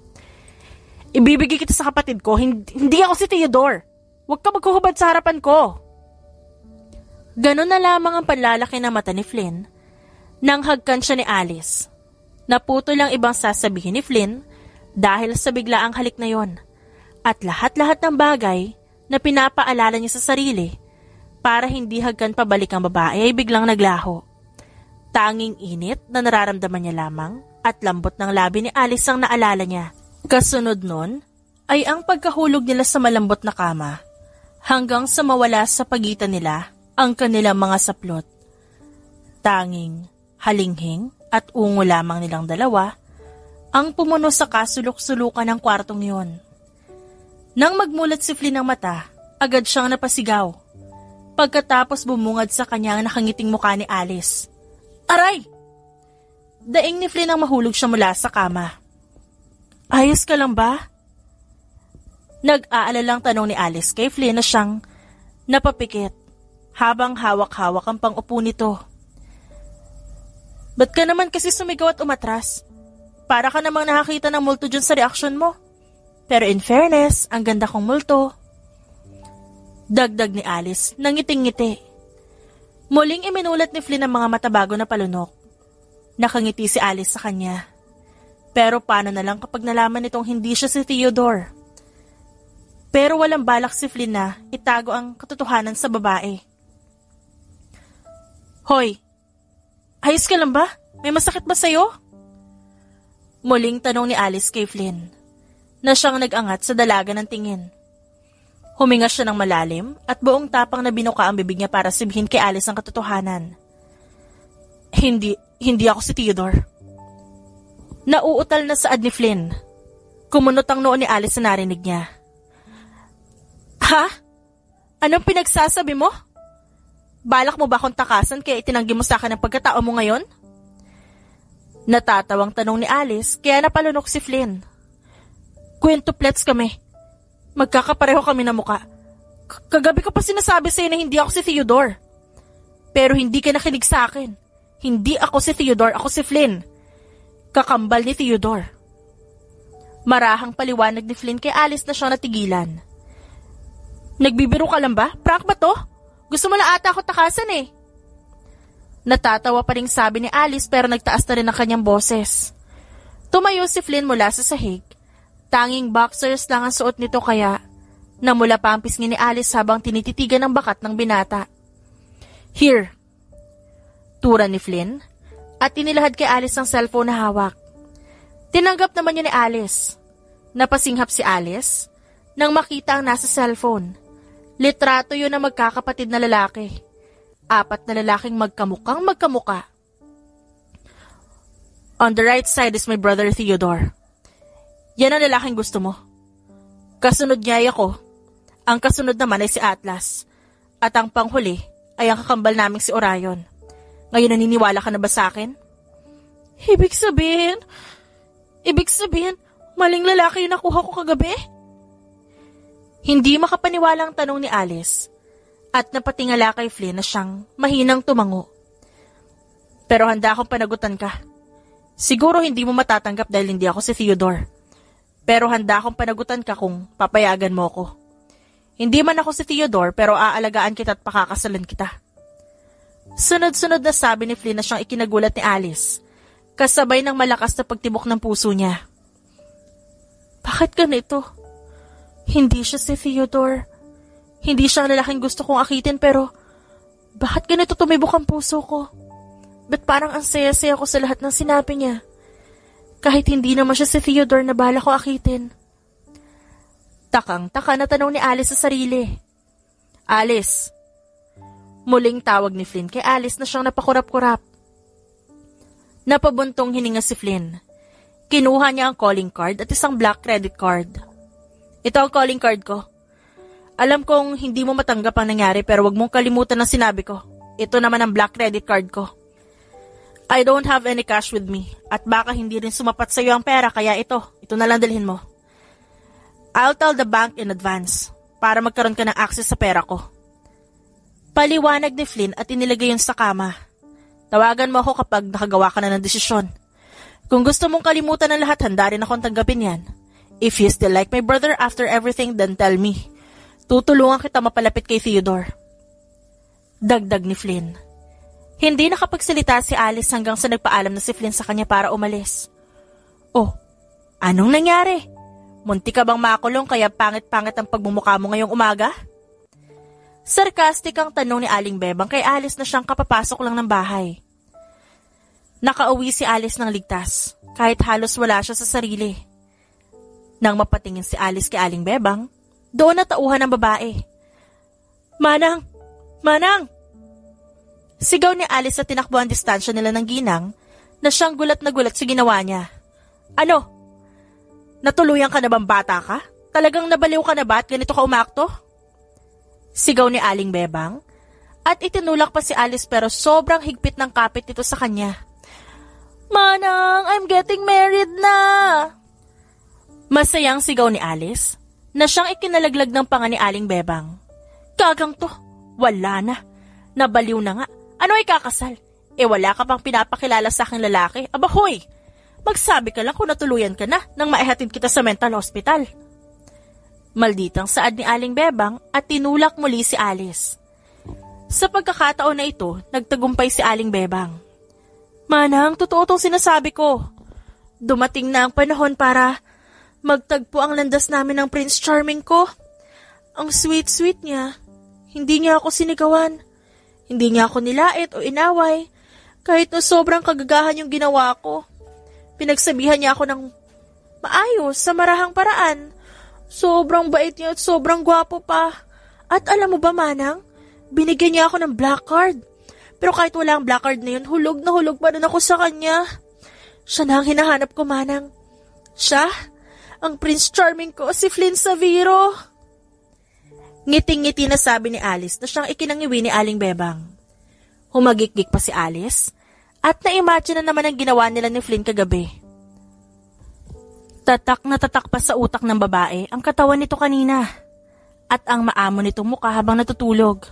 Ibibigay kita sa kapatid ko. Hindi ako si Theodore. Huwag ka maghuhubad sa harapan ko. Ganon na lamang ang panlalaki ng mata ni Flynn Nang hagkan siya ni Alice, naputo lang ibang sasabihin ni Flynn dahil sa biglaang halik na yon at lahat-lahat ng bagay na pinapaalala niya sa sarili para hindi hagkan pabalik ang babae ay biglang naglaho. Tanging init na nararamdaman niya lamang at lambot ng labi ni Alice ang naalala niya. Kasunod nun ay ang pagkahulog nila sa malambot na kama hanggang sa mawala sa pagitan nila ang kanilang mga saplot. Tanging halinghing at ungo lamang nilang dalawa ang pumuno sa kasulok-sulukan ng kwartong yon. Nang magmulat si Flynn ng mata, agad siyang napasigaw. Pagkatapos bumungad sa kanyang nakangiting mukha ni Alice. Aray! Daing ni Flynn ang mahulog siya mula sa kama. Ayos ka lang ba? Nag-aalalang tanong ni Alice kay Flynn na siyang napapikit habang hawak-hawak ang pang-upo nito. Ba't ka naman kasi sumigaw at umatras? Para ka namang nakakita ng multo dyan sa reaksyon mo. Pero in fairness, ang ganda kong multo. Dagdag ni Alice, nangiting-ngiti. Muling iminulat ni Flynn ang mga mata bago na palunok. Nakangiti si Alice sa kanya. Pero paano na lang kapag nalaman nitong hindi siya si Theodore? Pero walang balak si Flynn na itago ang katotohanan sa babae. Hoy! Ayos ka lang ba? May masakit ba sa'yo? Muling tanong ni Alice kay Flynn, na siyang nag-angat sa dalaga ng tingin. Huminga siya ng malalim at buong tapang na binuka ang bibig niya para sabihin kay Alice ang katotohanan. Hindi ako si Theodore. Nauutal na saad ni Flynn. Kumunot ang noo ni Alice sa narinig niya. Ha? Anong pinagsasabi mo? Balak mo ba akong takasan kaya itinanggi mo sa akin ang pagkatao mo ngayon? Natatawang tanong ni Alice kaya napalunok si Flynn. Quintuplets kami. Magkakapareho kami na muka. Kagabi ko pa sinasabi sa'yo na hindi ako si Theodore. Pero hindi ka nakinig sa akin. Hindi ako si Theodore, ako si Flynn. Kakambal ni Theodore. Marahang paliwanag ni Flynn kay Alice na siyang natigilan. Nagbibiro ka lang ba? Prank ba to? Gusto mo na ata ako takasan eh. Natatawa pa rin sabi ni Alice pero nagtaas na rin ang kanyang boses. Tumayo si Flynn mula sa sahig. Tanging boxers lang ang suot nito kaya namula pa ang pisngi ni Alice habang tinititigan ang bakat ng binata. Here. Tura ni Flynn at inilahad kay Alice ang cellphone na hawak. Tinanggap naman niya ni Alice. Napasinghap si Alice nang makita ang nasa cellphone. Litrato yun na magkakapatid na lalaki. 4 na lalaking magkamukhang magkamuka. On the right side is my brother Theodore. Yan ang lalaking gusto mo. Kasunod niya ay ako. Ang kasunod naman ay si Atlas. At ang panghuli ay ang kakambal naming si Orion. Ngayon naniniwala ka na ba sa akin? Ibig sabihin, maling lalaki yung nakuha ko kagabi? Hindi makapaniwala ang tanong ni Alice at napatingala kay Flynn na siyang mahinang tumango. Pero handa akong panagutan ka. Siguro hindi mo matatanggap dahil hindi ako si Theodore. Pero handa akong panagutan ka kung papayagan mo ko. Hindi man ako si Theodore pero aalagaan kita at pakakasalan kita. Sunod-sunod na sabi ni Flynn na siyang ikinagulat ni Alice, kasabay ng malakas na pagtibok ng puso niya. Bakit ganito? Hindi siya si Theodore. Hindi siya ang lalaking gusto kong akitin pero bakit ganito tumibok ang puso ko? Ba't parang ang saya-saya ko sa lahat ng sinabi niya? Kahit hindi naman siya si Theodore na bala ko akitin. Takang-taka na tanong ni Alice sa sarili. Alice. Muling tawag ni Flynn kay Alice na siyang napakurap-kurap. Napabuntong hininga si Flynn. Kinuha niya ang calling card at isang black credit card. Ito ang calling card ko. Alam kong hindi mo matanggap ang nangyari pero wag mong kalimutan ang sinabi ko. Ito naman ang black credit card ko. I don't have any cash with me at baka hindi rin sumapat sa iyo ang pera kaya ito na lang dalhin mo. I'll tell the bank in advance para magkaroon ka ng access sa pera ko. Paliwanag ni Flynn at inilagay yun sa kama. Tawagan mo ako kapag nakagawa ka na ng desisyon. Kung gusto mong kalimutan ng lahat, handa rin akong tanggapin yan. If you still like my brother after everything, then tell me. Tutulungan kita mapalapit kay Theodore. Dagdag ni Flynn. Hindi nakapagsalita si Alice hanggang sa nagpaalam na si Flynn sa kanya para umalis. Oh, anong nangyari? Munti ka bang makulong kaya pangit-pangit ang pagmumukha mo ngayong umaga? Sarcastic ang tanong ni Aling Bebang kay Alice na siyang kapapasok lang ng bahay. Nakauwi si Alice ng ligtas, kahit halos wala siya sa sarili. Nang mapatingin si Alice kay Aling Bebang, doon natauhan ng babae. Manang! Manang! Sigaw ni Alice sa tinakbo ang distansya nila ng ginang na siyang gulat na gulat sa ginawa niya. Ano? Natuluyan ka na bang bata ka? Talagang nabaliw ka na ba at ganito ka umakto? Sigaw ni Aling Bebang at itinulak pa si Alice pero sobrang higpit ng kapit nito sa kanya. Manang, I'm getting married na! Masayang sigaw ni Alice na siyang ikinalaglag ng panga ni Aling Bebang. Gagang to, wala na. Nabaliw na nga. Ano ay kakasal? Wala ka pang pinapakilala sa aking lalaki. Aba hoy, magsabi ka lang kung natuluyan ka na nang maihatid kita sa mental hospital. Malditang saad ni Aling Bebang at tinulak muli si Alice. Sa pagkakataon na ito, nagtagumpay si Aling Bebang. Manang, totoo tong sinasabi ko. Dumating na ang panahon para magtagpo ang landas namin ng Prince Charming ko. Ang sweet-sweet niya. Hindi niya ako sinigawan. Hindi niya ako nilait o inaway. Kahit na sobrang kagagahan yung ginawa ko. Pinagsabihan niya ako ng maayos sa marahang paraan. Sobrang bait niya at sobrang gwapo pa. At alam mo ba, Manang? Binigyan niya ako ng black card. Pero kahit wala ang black card na yun, hulog na hulog pa rin ako sa kanya. Siya na ang hinahanap ko, Manang. Siya? Ang Prince Charming ko, si Flynn Saviro. Ngiting-ngiti na sabi ni Alice na siyang ikinangiwi ni Aling Bebang. Humagikgik pa si Alice at na-imagine na naman ang ginawa nila ni Flynn kagabi. Tatak na tatak pa sa utak ng babae ang katawan nito kanina at ang maamo nitong mukha habang natutulog.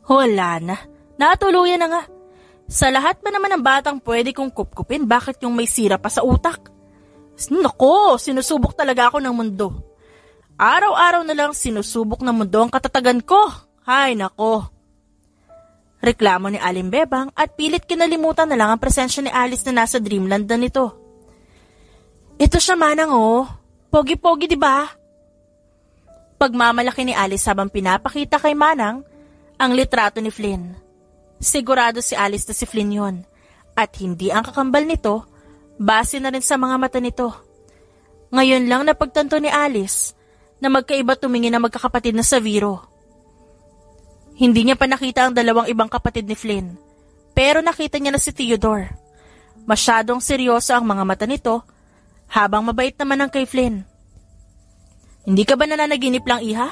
Wala na, natuluyan na nga. Sa lahat ba naman ng batang pwede kong kupkupin, bakit yung may sira pa sa utak? Nako, sinusubok talaga ako ng mundo. Araw-araw na lang sinusubok ng mundo ang katatagan ko. Hay nako. Reklamo ni Aling Bebang at pilit kinalimutan na lang ang presensya ni Alice na nasa dreamland na nito. Ito siya, Manang, oh. Pogi-pogi, di ba? Pagmamalaki ni Alice habang pinapakita kay Manang ang litrato ni Flynn. Sigurado si Alice na si Flynn yon. At hindi ang kakambal nito, base na rin sa mga mata nito. Ngayon lang napagtanto ni Alice na magkaiba tumingin na magkakapatid na Saviro. Hindi niya pa nakita ang dalawang ibang kapatid ni Flynn, pero nakita niya na si Theodore. Masyadong seryoso ang mga mata nito, habang mabait naman ang kay Flynn. Hindi ka ba nananaginip lang, Iha?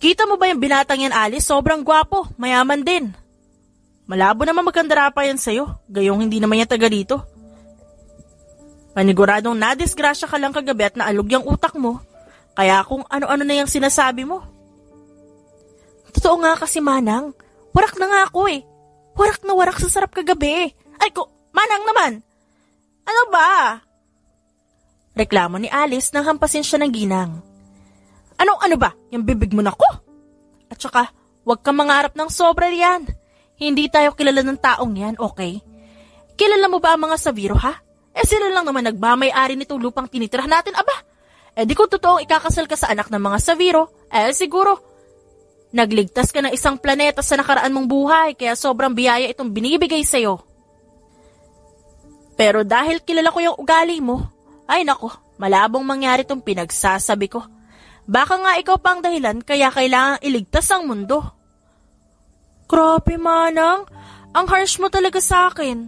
Kita mo ba yung binatang yan, Alice? Sobrang gwapo, mayaman din. Malabo naman magkandara pa yan sa'yo, gayong hindi naman yan taga dito. Paniguradong nadisgrasya ka lang kagabi at naalog yung utak mo. Kaya kung ano-ano na yung sinasabi mo. Totoo nga kasi, Manang. Warak na nga ako eh. Warak na warak sa sarap kagabi. Ay ko, Manang naman. Ano ba? Reklamo ni Alice nang hampasin siya ng ginang. Ano ba? Yung bibig mo na ko? At saka, huwag kang mangarap ng sobra riyan. Hindi tayo kilala ng taong yan, okay? Kilala mo ba ang mga Saviro, ha? Sila lang naman nagmamay-ari nitong lupang tinitirahan natin, aba. Di kung totoong ikakasal ka sa anak ng mga Saviro, siguro, nagligtas ka ng isang planeta sa nakaraan mong buhay, kaya sobrang biyaya itong binibigay sa'yo. Pero dahil kilala ko yung ugali mo, ay nako, malabong mangyari itong pinagsasabi ko. Baka nga ikaw pa ang dahilan, kaya kailangang iligtas ang mundo. Grabe, Manang, ang harsh mo talaga sa akin.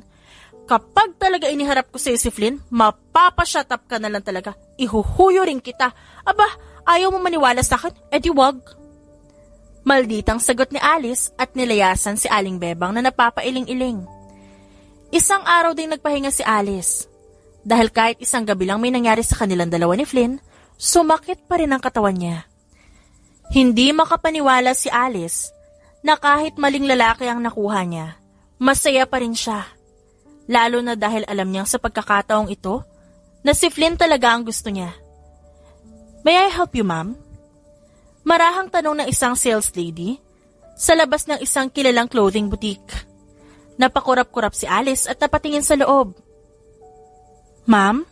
Kapag talaga iniharap ko sa'yo si Flynn, mapapashut up ka na lang talaga. Ihuhuyo rin kita. Aba, ayaw mo maniwala sa akin? Di wag. Malditang sagot ni Alice at nilayasan si Aling Bebang na napapailing-iling. Isang araw ding nagpahinga si Alice. Dahil kahit isang gabi lang may nangyari sa kanilang dalawa ni Flynn, sumakit pa rin ang katawan niya. Hindi makapaniwala si Alice na kahit maling lalaki ang nakuha niya, masaya pa rin siya. Lalo na dahil alam niyang sa pagkakataong ito na si Flynn talaga ang gusto niya. May I help you, ma'am? Marahang tanong ng isang sales lady sa labas ng isang kilalang clothing boutique. Napakurap-kurap si Alice at napatingin sa loob. Ma'am?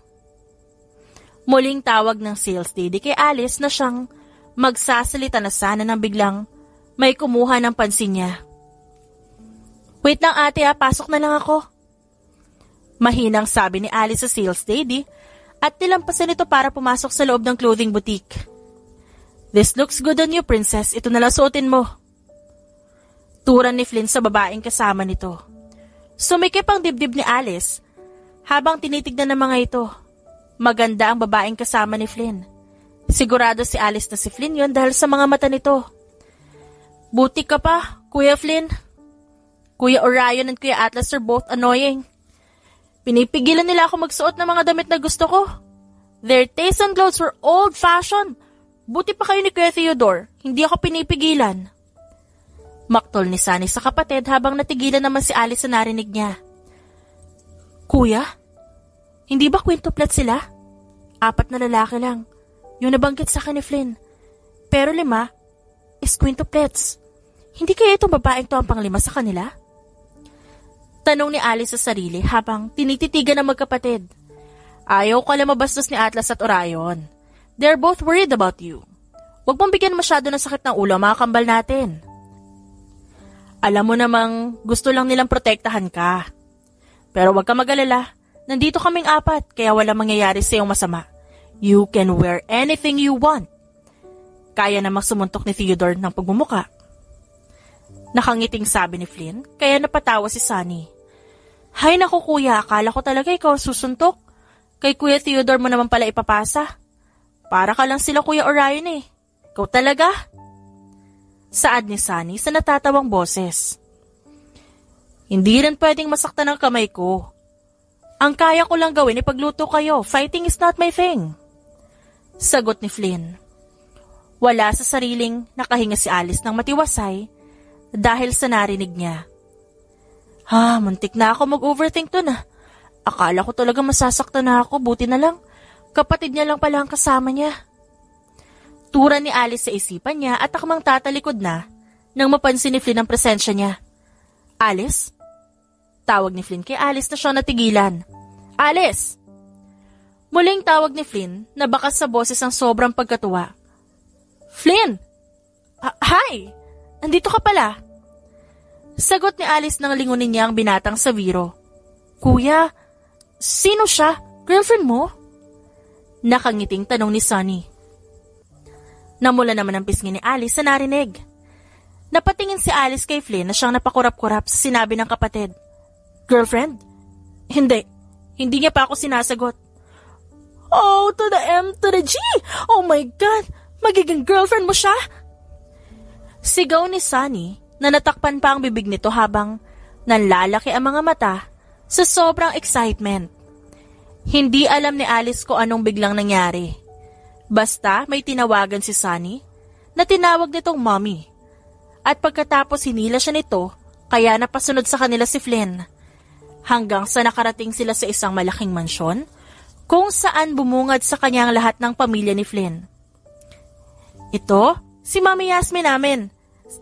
Muling tawag ng sales lady kay Alice na siyang magsasalita na sana nang biglang may kumuha ng pansin niya. Wait lang ate pasok na lang ako. Mahinang sabi ni Alice sa sales lady at nilampasan ito para pumasok sa loob ng clothing boutique. This looks good on you, princess. Ito na lang suotin mo. Turan ni Flynn sa babaeng kasama nito. Sumikip ang dibdib ni Alice habang tinitignan ng mga ito. Maganda ang babaeng kasama ni Flynn. Sigurado si Alice na si Flynn yon dahil sa mga mata nito. Buti ka pa, Kuya Flynn. Kuya Orion and Kuya Atlas are both annoying. Pinipigilan nila ako magsuot ng mga damit na gusto ko. Their taste and clothes were old-fashioned. Buti pa kayo ni Kuya Theodore, hindi ako pinipigilan. Maktol ni Sunny sa kapatid habang natigilan naman si Alice sa narinig niya. Kuya, hindi ba quintuplet sila? 4 na lalaki lang. Yung nabanggit sa akin ni Flynn. Pero 5 is quintuplets. Hindi kaya itong babaeng to ang pang-5 sa kanila? Tanong ni Alice sa sarili habang tinititigan ng magkapatid. Ayaw ka lang mabastos ni Atlas at Orion. They're both worried about you. Huwag mong bigyan masyado ng sakit ng ulo mga kambal natin. Alam mo namang gusto lang nilang protektahan ka. Pero huwag ka mag-alala. Nandito kaming 4 kaya walang mangyayari sa iyong masama. You can wear anything you want. Kaya namang sumuntok ni Theodore ng pagmumuka. Nakangiting sabi ni Flynn, kaya napatawa si Sunny. Hay naku kuya, akala ko talaga ikaw susuntok. Kay Kuya Theodore mo naman pala ipapasa. Para ka lang sila Kuya Orion eh. Ikaw talaga? Saad ni Sunny sa natatawang boses. Hindi rin pwedeng masaktan ang kamay ko. Ang kaya ko lang gawin ay pagluto kayo. Fighting is not my thing. Sagot ni Flynn. Wala sa sariling nakahinga si Alice ng matiwasay dahil sa narinig niya. Muntik na ako mag-overthink to na. Akala ko talaga masasaktan na ako, buti na lang. Kapatid niya lang pala ang kasama niya. Turan ni Alice sa isipan niya at akmang tatalikod na nang mapansin ni Flynn ang presensya niya. Alice? Tawag ni Flynn kay Alice na siyang natigilan. Alice! Muling tawag ni Flynn na bakas sa boses ang sobrang pagkatuwa. Flynn! Hi! Andito ka pala. Sagot ni Alice nang lingunin niya ang binatang sa biro. Kuya, sino siya? Girlfriend mo? Nakangiting tanong ni Sunny. Namula naman ang pisngi ni Alice sa narinig. Napatingin si Alice kay Flynn na siyang napakurap-kurap sa sinabi ng kapatid. Girlfriend? Hindi. Hindi niya pa ako sinasagot. Oh, to the M to the G! Oh my God! Magiging girlfriend mo siya? Sigaw ni Sunny na natakpan pa ang bibig nito habang nanlalaki ang mga mata sa sobrang excitement. Hindi alam ni Alice kung anong biglang nangyari. Basta may tinawagan si Sunny na tinawag nitong mommy. At pagkatapos hinila siya nito kaya napasunod sa kanila si Flynn. Hanggang sa nakarating sila sa isang malaking mansyon kung saan bumungad sa kanyang lahat ng pamilya ni Flynn. Ito, si Mami Yasmin namin.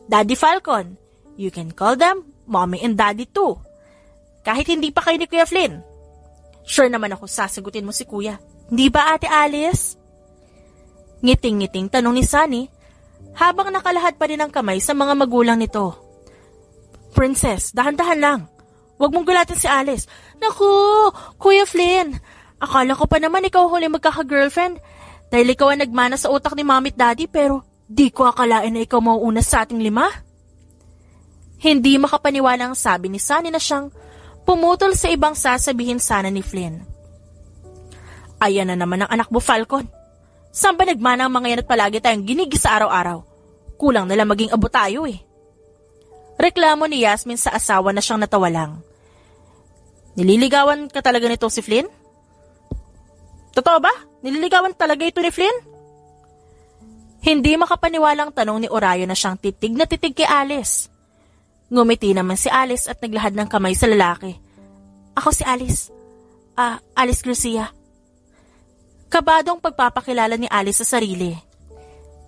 Daddy Falcon. You can call them Mommy and Daddy too. Kahit hindi pa kayo ni Kuya Flynn. Sure naman ako sasagutin mo si Kuya. Hindi ba Ate Alice? Ngiting-ngiting tanong ni Sunny habang nakalahad pa rin ang kamay sa mga magulang nito. Princess, dahan-dahan lang. Huwag mong gulatin si Alice. Naku, Kuya Flynn. Akala ko pa naman ikaw huli magkaka-girlfriend. Dahil ikaw ang nagmana sa utak ni Mommy at Daddy pero di ko akalain na ikaw mauuna sa ating 5. Hindi makapaniwala ang sabi ni Sunny na siyang pumutol sa ibang sasabihin sana ni Flynn. Ayan na naman ang anak mo, Falcon. Saan ba nagmana ang mga yan at palagi tayong ginigis sa araw-araw? Kulang na lang maging abo tayo eh. Reklamo ni Yasmin sa asawa na siyang natawa lang. Nililigawan ka talaga nito si Flynn? Totoo ba? Nililigawan talaga ito ni Flynn? Hindi makapaniwalang tanong ni Orion na siyang titig na titig kay Alice. Ngumiti naman si Alice at naglahad ng kamay sa lalaki. Ako si Alice. Alice Garcia. Kabadong pagpapakilala ni Alice sa sarili.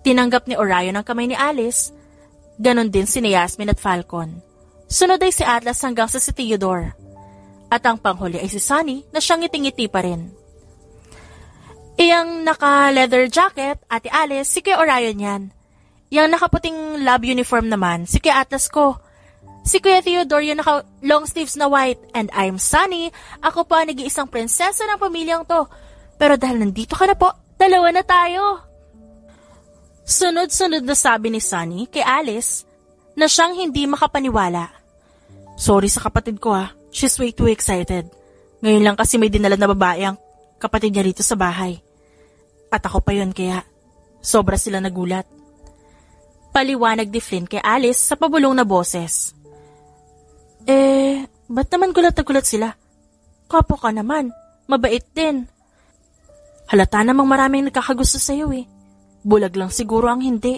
Tinanggap ni Orion ang kamay ni Alice. Ganon din si Yasmin at Falcon. Sunod ay si Atlas hanggang sa si Theodore. At ang panghuli ay si Sunny na siyang ngiti-ngiti pa rin. Iyang naka-leather jacket, Ate Alice, si Kuya Orion yan. Yang nakaputing lab uniform naman, si Kuya Atlas ko. Si Kuya Theodore yung naka-long sleeves na white. And I'm Sunny, ako pa nag-iisang prinsesa ng pamilyang to. Pero dahil nandito ka na po, dalawa na tayo. Sunod-sunod na sabi ni Sunny kay Alice na siyang hindi makapaniwala. Sorry sa kapatid ko she's way too excited. Ngayon lang kasi may dinala na babae ang kapatid niya rito sa bahay. At ako pa yun kaya sobra sila nagulat. Paliwanag ni Flynn kay Alice sa pabulong na boses. Ba't naman gulat na gulat sila? Kapo ka naman, mabait din. Halata namang maraming nagkakagusto sa'yo Bulag lang siguro ang hindi.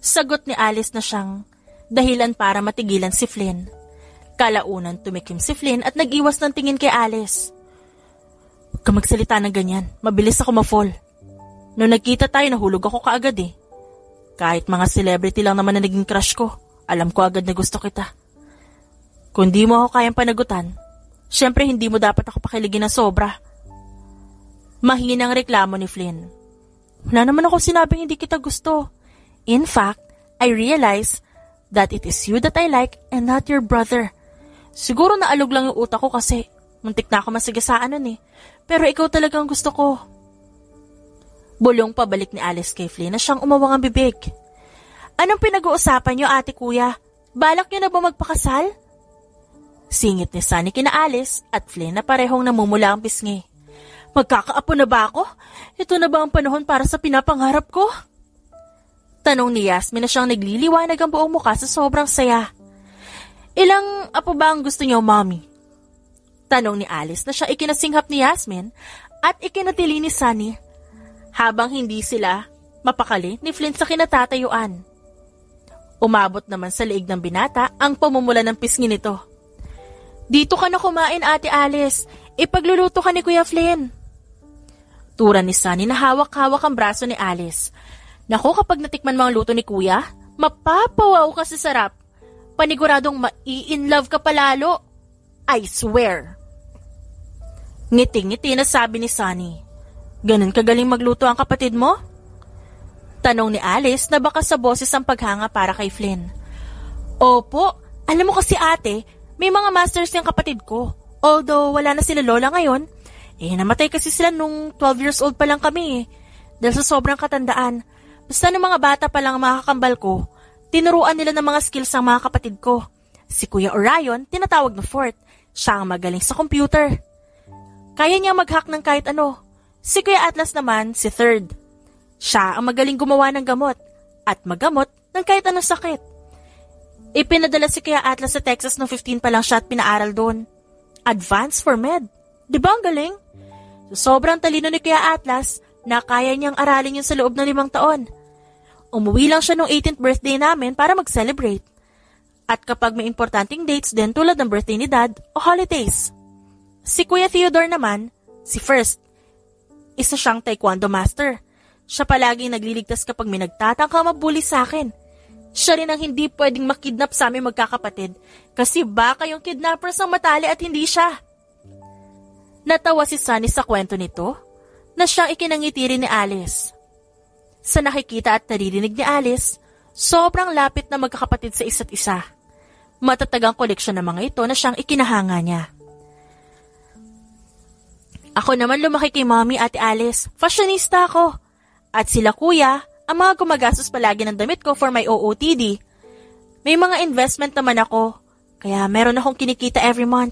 Sagot ni Alice na siyang dahilan para matigilan si Flynn. Kalaunan tumikim si Flynn at nag-iwas ng tingin kay Alice. Huwag ka magsalita ng ganyan, mabilis ako ma-fall. Noong nagkita tayo nahulog ako kaagad Kahit mga celebrity lang naman na naging crush ko, alam ko agad na gusto kita. Kung di mo ako kayang panagutan, syempre hindi mo dapat ako pakiligin na sobra. Mahinang reklamo ni Flynn. Wala naman ako sinabing hindi kita gusto. In fact, I realize that it is you that I like and not your brother. Siguro naalog lang yung utak ko kasi muntik na ako masigasaan nun Pero ikaw talagang gusto ko. Bulong pabalik ni Alice kay Flynn na siyang umawang ang bibig. Anong pinag-uusapan niyo, ate kuya? Balak niyo na ba magpakasal? Singit ni Sunny kina Alice at Flynn na parehong namumula ang pisngi. Magkakaapo na ba ako? Ito na ba ang panahon para sa pinapangarap ko? Tanong ni Yasmin na siyang nagliliwanag ang buong mukha sa sobrang saya. Ilang apo ba ang gusto niyo, Mommy? Tanong ni Alice na siya ikinasinghap ni Yasmin at ikinatili ni Sunny habang hindi sila mapakali ni Flynn sa kinatatayuan. Umabot naman sa liig ng binata ang pamumula ng pisngi nito. Dito ka na kumain, Ate Alice. Ipagluluto ka ni Kuya Flynn. Tura ni Sunny na hawak-hawak ang braso ni Alice. Naku, kapag natikman mo ang luto ni Kuya, mapapawaw ka sa sarap. Paniguradong mai-in-love ka palalo. I swear. Ngiti-ngiti na sabi ni Sunny. Ganun kagaling magluto ang kapatid mo? Tanong ni Alice na baka sa boses ang paghanga para kay Flynn. Opo, alam mo kasi ate, may mga masters yung kapatid ko. Although wala na sila lola ngayon, namatay kasi sila nung 12 years old pa lang kami Dahil sa sobrang katandaan, basta ng mga bata pa lang ang makakambal ko, tinuruan nila ng mga skills ang mga kapatid ko. Si Kuya Orion, tinatawag na fourth. Siya ang magaling sa computer. Kaya niya mag-hack ng kahit ano. Si Kuya Atlas naman, si third. Siya ang magaling gumawa ng gamot at magamot ng kahit anong sakit. Ipinadala si Kuya Atlas sa Texas noong 15 pa lang siya at pinaaral doon. Advanced for med. Di ba ang galing? Sobrang talino ni Kuya Atlas na kaya niyang aralin yun sa loob ng 5 taon. Umuwi lang siya noong 18th birthday namin para mag-celebrate. At kapag may importanteng dates din tulad ng birthday ni Dad o holidays. Si Kuya Theodore naman, si first. Isa siyang taekwondo master. Siya palaging nagliligtas kapag may nagtatangka mabuli sa akin. Siya rin ang hindi pwedeng makidnap sa aming magkakapatid kasi baka yung kidnappers ang matali at hindi siya. Natawa si Sunny sa kwento nito na siyang ikinangiti rin ni Alice. Sa nakikita at naririnig ni Alice, sobrang lapit na magkakapatid sa isa't isa. Matatagang koleksyon ng mga ito na siyang ikinahanga niya. Ako naman lumaki kay Mommy at Alice. Fashionista ako. At sila kuya, ang mga gumagastos palagi ng damit ko for my OOTD. May mga investment naman ako, kaya meron akong kinikita every month.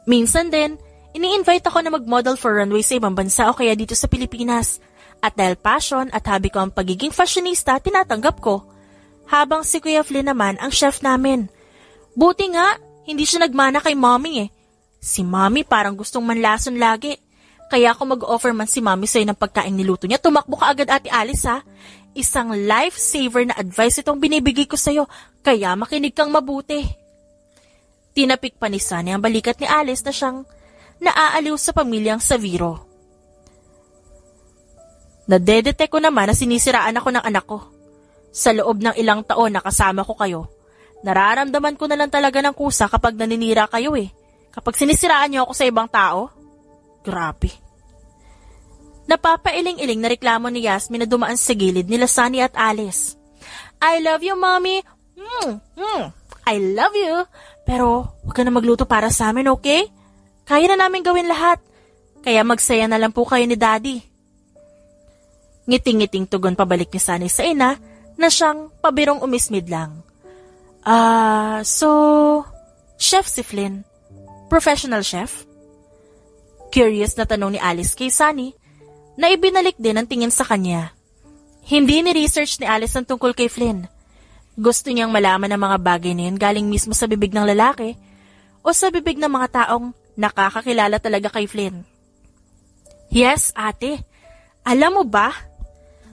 Minsan din, ini-invite ako na mag-model for runway sa ibang bansa o kaya dito sa Pilipinas. At dahil passion at hobby ko ang pagiging fashionista, tinatanggap ko. Habang si Kuya Flynn naman ang chef namin. Buti nga, hindi siya nagmana kay Mommy Si Mommy parang gustong manlason lagi. Kaya kung mag-offer man si Mommy sa'yo ng pagkain niluto niya, tumakbo ka agad Ate Alice ha. Isang lifesaver na advice itong binibigay ko sa'yo, kaya makinig kang mabuti. Tinapik pa ni Sunny ang balikat ni Alice na siyang naaaliw sa pamilyang Saviro. Nadedetect ko naman na sinisiraan ako ng anak ko. Sa loob ng ilang taon na kasama ko kayo, Nararamdaman ko na lang talaga ng kusa kapag naninira kayo eh. Kapag sinisiraan niyo ako sa ibang tao. Grabe. Napapailing-iling na reklamo ni Yasmin na dumaan sa gilid nila Sunny at Alice. I love you, Mommy. I love you. Pero huwag ka na magluto para sa amin, okay? Kaya na namin gawin lahat. Kaya magsaya na lang po kayo ni Daddy. Ngiting-ngiting tugon pabalik ni Sunny sa ina na siyang pabirong umismid lang. So, chef si Flynn. Professional chef? Curious na tanong ni Alice kay Sunny na ibinalik din ang tingin sa kanya. Hindi ni-research ni Alice ang tungkol kay Flynn. Gusto niyang malaman ang mga bagay na yun galing mismo sa bibig ng lalaki o sa bibig ng mga taong nakakakilala talaga kay Flynn. Yes, ate. Alam mo ba?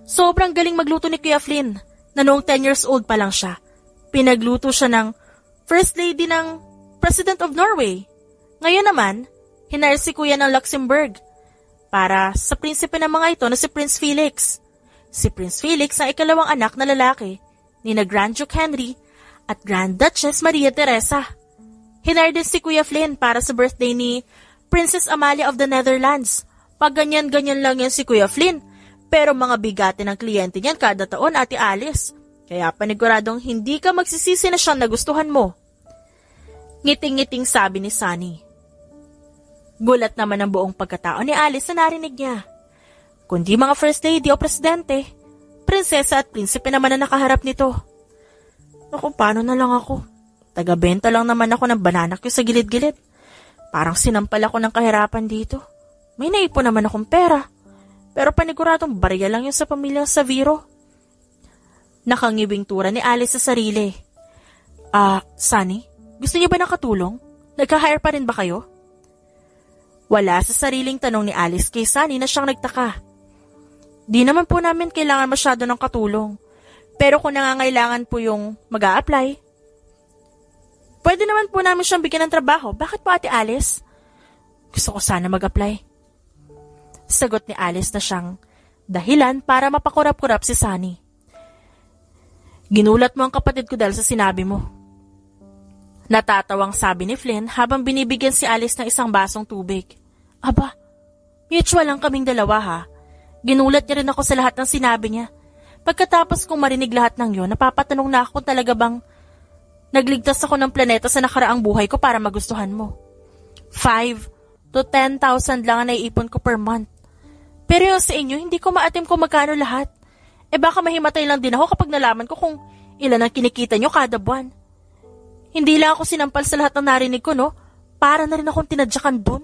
Sobrang galing magluto ni Kuya Flynn na noong 10 years old pa lang siya. Pinagluto siya ng First Lady ng President of Norway. Ngayon naman, hinire si Kuya ng Luxembourg para sa prinsipe ng mga ito na si Prince Felix. Si Prince Felix ang ikalawang anak na lalaki ni na Grand Duke Henry at Grand Duchess Maria Teresa. Hinire din si Kuya Flynn para sa birthday ni Princess Amalia of the Netherlands. Pag ganyan-ganyan lang yan si Kuya Flynn, pero mga bigati ng kliyente niyan kada taon, Ate Alice. Kaya paniguradong hindi ka magsisisi na siyang nagustuhan mo. Ngiting-ngiting sabi ni Sunny. Gulat naman ang buong pagkatao ni Alice na narinig niya. Kundi mga first lady o presidente, prinsesa at prinsipe naman na nakaharap nito. Naku, paano na lang ako? Taga-benta lang naman ako ng banana cue sa gilid-gilid. Parang sinampal ako ng kahirapan dito. May naipon naman akong pera. Pero paniguradong barya lang yun sa pamilyang Saviro. Nakangiwing tura ni Alice sa sarili. Sunny, gusto niyo ba ng katulong? Nagka-hire pa rin ba kayo? Wala sa sariling tanong ni Alice kay Sunny na siyang nagtaka. Di naman po namin kailangan masyado ng katulong. Pero kung nangangailangan po yung mag-a-apply, pwede naman po namin siyang bigyan ng trabaho. Bakit po, Ate Alice? Gusto ko sana mag-apply. Sagot ni Alice na siyang dahilan para mapakurap-kurap si Sunny. Ginulat mo ang kapatid ko dahil sa sinabi mo. Natatawang sabi ni Flynn habang binibigyan si Alice ng isang basong tubig. Aba, mutual lang kaming dalawa ha. Ginulat niya rin ako sa lahat ng sinabi niya. Pagkatapos kong marinig lahat ng yon, napapatanong na ako kung talaga bang nagligtas ako ng planeta sa nakaraang buhay ko para magustuhan mo. 5,000 to 10,000 lang ang naiipon ko per month. Pero yung sa inyo, hindi ko maatim kung magkano lahat. Baka mahimatay lang din ako kapag nalaman ko kung ilan ang kinikita nyo kada buwan. Hindi lang ako sinampal sa lahat ng narinig ko, no? Para na rin akong tinadyakan dun.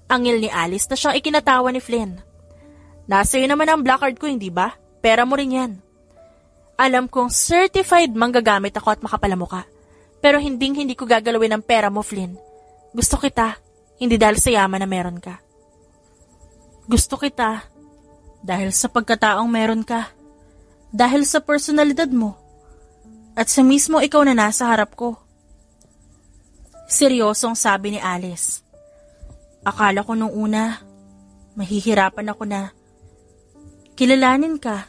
Angil ni Alice na siyang ikinatawa ni Flynn. Nasa iyo naman ang black card ko, hindi ba? Pera mo rin yan. Alam kong certified manggagamit ako at makapalamuka. Pero hindi ko gagalawin ang pera mo, Flynn. Gusto kita, hindi dahil sa yaman na meron ka. Gusto kita dahil sa pagkataong meron ka. Dahil sa personalidad mo. At sa mismo ikaw na nasa harap ko. Seryosong sabi ni Alice. Akala ko nung una, mahihirapan ako na kilalanin ka.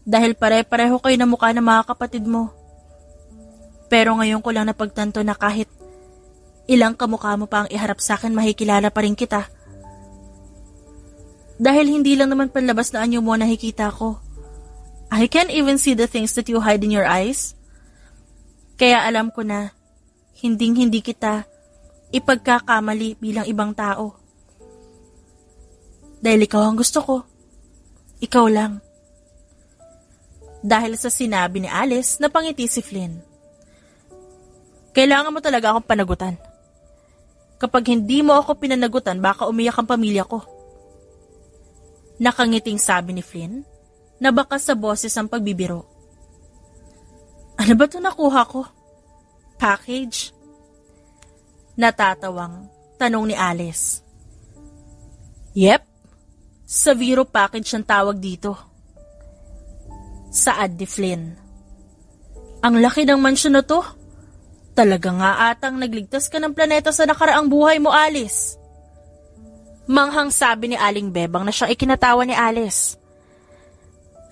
Dahil pare-pareho kayo na mukha ng mga kapatid mo. Pero ngayon ko lang napagtanto na kahit ilang kamukha mo pa ang iharap sa akin, mahikilala pa rin kita. Dahil hindi lang naman panlabas na anyo mo nakikita ko. I can't even see the things that you hide in your eyes. Kaya alam ko na hindi kita ipagkakamali bilang ibang tao. Dahil ikaw ang gusto ko. Ikaw lang. Dahil sa sinabi ni Alice, napangiti si Flynn. Kailangan mo talaga akong panagutan. Kapag hindi mo ako pinanagutan, baka umiyak ang pamilya ko. Nakangiting sabi ni Flynn, na baka sa boses ang pagbibiro. Ano ba ito nakuha ko? Package? Natatawang tanong ni Alice. Yep, Saviro package ang tawag dito. Saad ni Flynn. Ang laki ng mansyon na to. Talaga nga atang nagligtas ka ng planeta sa nakaraang buhay mo, Alice. Manghang sabi ni Aling Bebang na siyang ikinatawa ni Alice.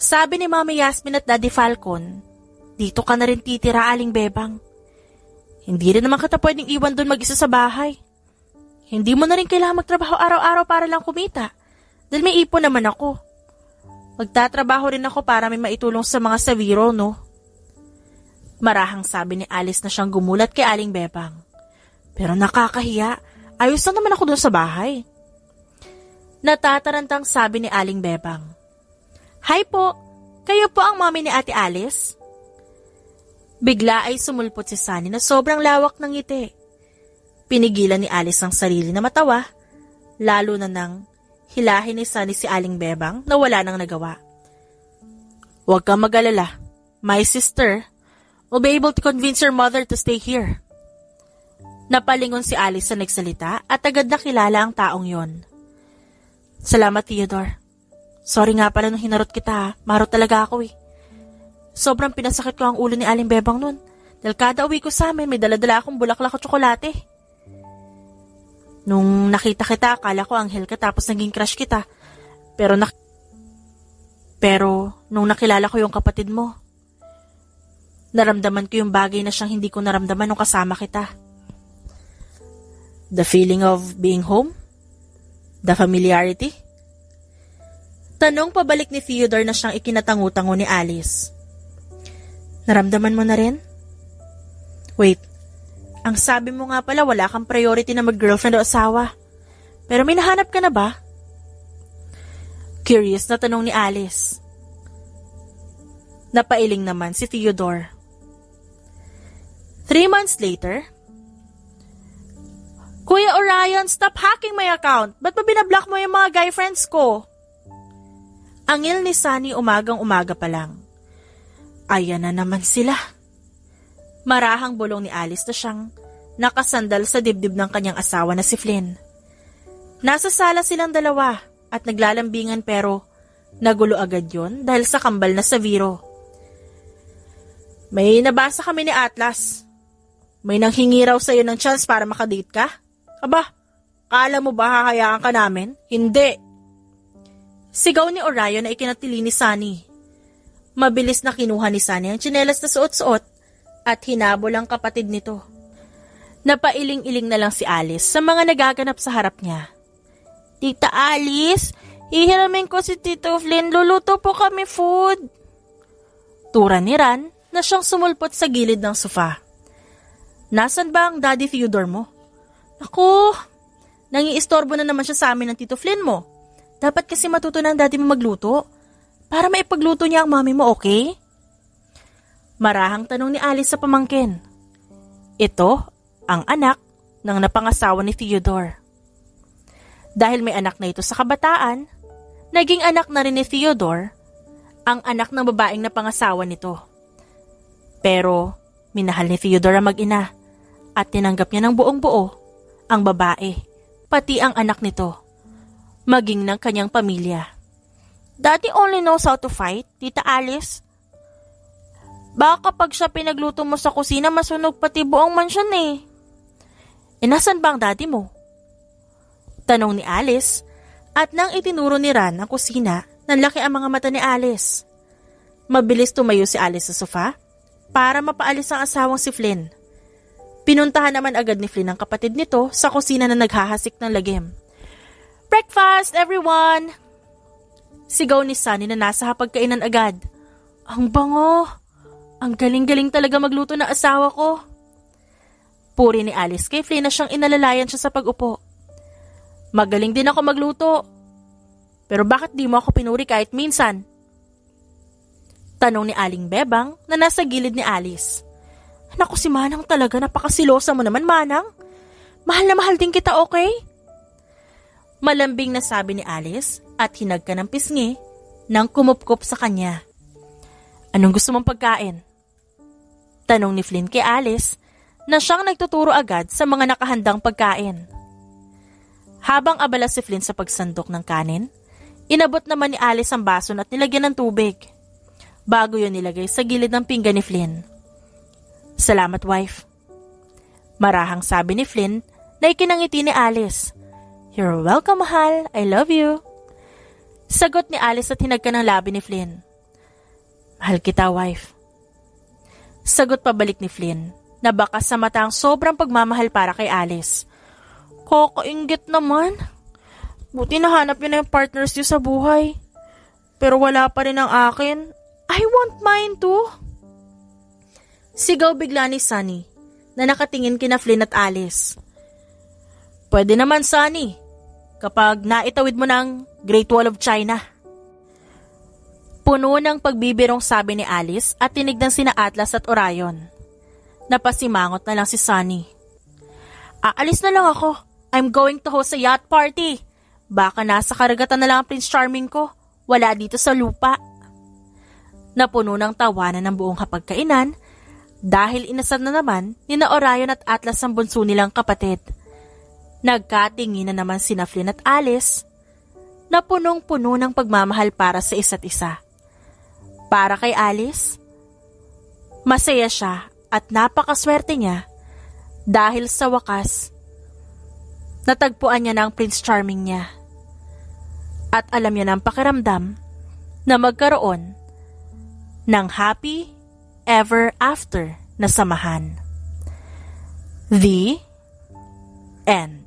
Sabi ni Mami Yasmin at Daddy Falcon, Dito ka na rin titira, Aling Bebang. Hindi rin naman kita pwedeng iwan doon mag-isa sa bahay. Hindi mo na rin kailangan magtrabaho araw-araw para lang kumita. Dahil may ipon naman ako. Magtatrabaho rin ako para may maitulong sa mga sawiro, no? Marahang sabi ni Alice na siyang gumulat kay Aling Bebang. Pero nakakahiya. Ayos lang naman ako doon sa bahay. Natatarantang sabi ni Aling Bebang. Hi po, kayo po ang mommy ni Ate Alice? Bigla ay sumulpot si Sunny na sobrang lawak ng ngiti. Pinigilan ni Alice ang sarili na matawa, lalo na nang hilahin ni Sunny si Aling Bebang na wala nang nagawa. Huwag kang mag-alala, my sister will be able to convince your mother to stay here. Napalingon si Alice sa nagsalita at agad nakilala ang taong yon. Salamat, Theodore. Sorry nga pala nung hinarot kita, marot talaga ako eh. Sobrang pinasakit ko ang ulo ni Aling Bebang nun. Dahil kada uwi ko sa amin, may daladala akong bulaklak at tsokolate. Nung nakita kita, akala ko anghel ka tapos naging crush kita. Pero nung nakilala ko yung kapatid mo, naramdaman ko yung bagay na siyang hindi ko naramdaman nung kasama kita. The feeling of being home? The familiarity? Tanong pabalik ni Theodore na siyang ikinatangu-tango ni Alice. Naramdaman mo na rin? Wait, ang sabi mo nga pala wala kang priority na mag-girlfriend o asawa. Pero may nahanap ka na ba? Curious na tanong ni Alice. Napailing naman si Theodore. 3 months later, Kuya Orion, stop hacking my account. Ba't ba binablock mo yung mga guy friends ko? Angil ni Sunny umagang-umaga pa lang. Ayan na naman sila. Marahang bulong ni Alice na siyang nakasandal sa dibdib ng kanyang asawa na si Flynn. Nasa sala silang dalawa at naglalambingan pero nagulo agad yon dahil sa kambal na Saviro. May nabasa kami ni Atlas. May nanghingi raw sa'yo ng chance para makadate ka? Aba, kala mo ba hahayaan ka namin? Hindi. Sigaw ni Orion na ikinatili ni Sunny. Mabilis na kinuha ni Sunny ang tsinelas na suot-suot at hinabol ang kapatid nito. Napailing-iling na lang si Alice sa mga nagaganap sa harap niya. Tita Alice, hihiramin ko si Tito Flynn, luluto po kami food. Tura ni Ran na siyang sumulpot sa gilid ng sofa. Nasaan ba ang Daddy Theodore mo? Ako, nangiistorbo na naman siya sa amin ng Tito Flynn mo. Dapat kasi matuto na ang daddy mo magluto. Para maipagluto niya ang mami mo, okay? Marahang tanong ni Alice sa pamangkin. Ito ang anak ng napangasawa ni Theodore. Dahil may anak na ito sa kabataan, naging anak na rin ni Theodore ang anak ng babaeng napangasawa nito. Pero minahal ni Theodore ang mag-ina at tinanggap niya ng buong buo ang babae, pati ang anak nito, maging ng kanyang pamilya. Daddy only knows how to fight, Tita Alice. Baka kapag siya pinagluto mo sa kusina, masunog pati buong mansyon eh. Nasan ba ang daddy mo? Tanong ni Alice, at nang itinuro ni Ran ang kusina, nanlaki ang mga mata ni Alice. Mabilis tumayo si Alice sa sofa para mapaalis ang asawang si Flynn. Pinuntahan naman agad ni Flynn ang kapatid nito sa kusina na naghahasik ng lagim. Breakfast, everyone! Sigaw ni Sunny na nasa hapagkainan agad. Ang bango! Ang galing-galing talaga magluto ng asawa ko. Puri ni Alice kay Flynn na siyang inalalayan siya sa pag-upo. Magaling din ako magluto. Pero bakit di mo ako pinuri kahit minsan? Tanong ni Aling Bebang na nasa gilid ni Alice. Naku si Manang talaga, napakasilosa mo naman Manang. Mahal na mahal din kita, okay? Malambing na sabi ni Alice at hinagka ng pisngi nang kumupkop sa kanya. Anong gusto mong pagkain? Tanong ni Flynn kay Alice na siyang nagtuturo agad sa mga nakahandang pagkain. Habang abala si Flynn sa pagsandok ng kanin, inabot naman ni Alice ang baso at nilagyan ng tubig. Bago yun nilagay sa gilid ng pinggan ni Flynn. Salamat, wife. Marahang sabi ni Flynn na ikinangiti ni Alice. You're welcome, mahal. I love you. Sagot ni Alice at hinagka ng labi ni Flynn. Mahal kita, wife. Sagot pabalik ni Flynn, na baka sa mata ang sobrang pagmamahal para kay Alice. Kakainggit naman. Buti nahanap niyo na yung partners niyo sa buhay. Pero wala pa rin ang akin. I want mine too. Sigaw bigla ni Sunny, na nakatingin kina Flynn at Alice. Pwede naman, Sunny, kapag naitawid mo ng Great Wall of China. Puno ng pagbibirong sabi ni Alice at tinignan sina Atlas at Orion. Napasimangot na lang si Sunny. Aalis na lang ako. I'm going to host a yacht party. Baka nasa karagatan na lang ang Prince Charming ko. Wala dito sa lupa. Napuno ng tawanan ng buong hapagkainan dahil inasar na naman ni na Orion at Atlas ang bunso nilang kapatid. Nagkatingin na naman sina Flynn at Alice na punong-puno ng pagmamahal para sa isa't isa. Para kay Alice, masaya siya at napakaswerte niya dahil sa wakas, natagpuan niya ng Prince Charming niya. At alam niya ng pakiramdam na magkaroon ng happy ever after na samahan. The end.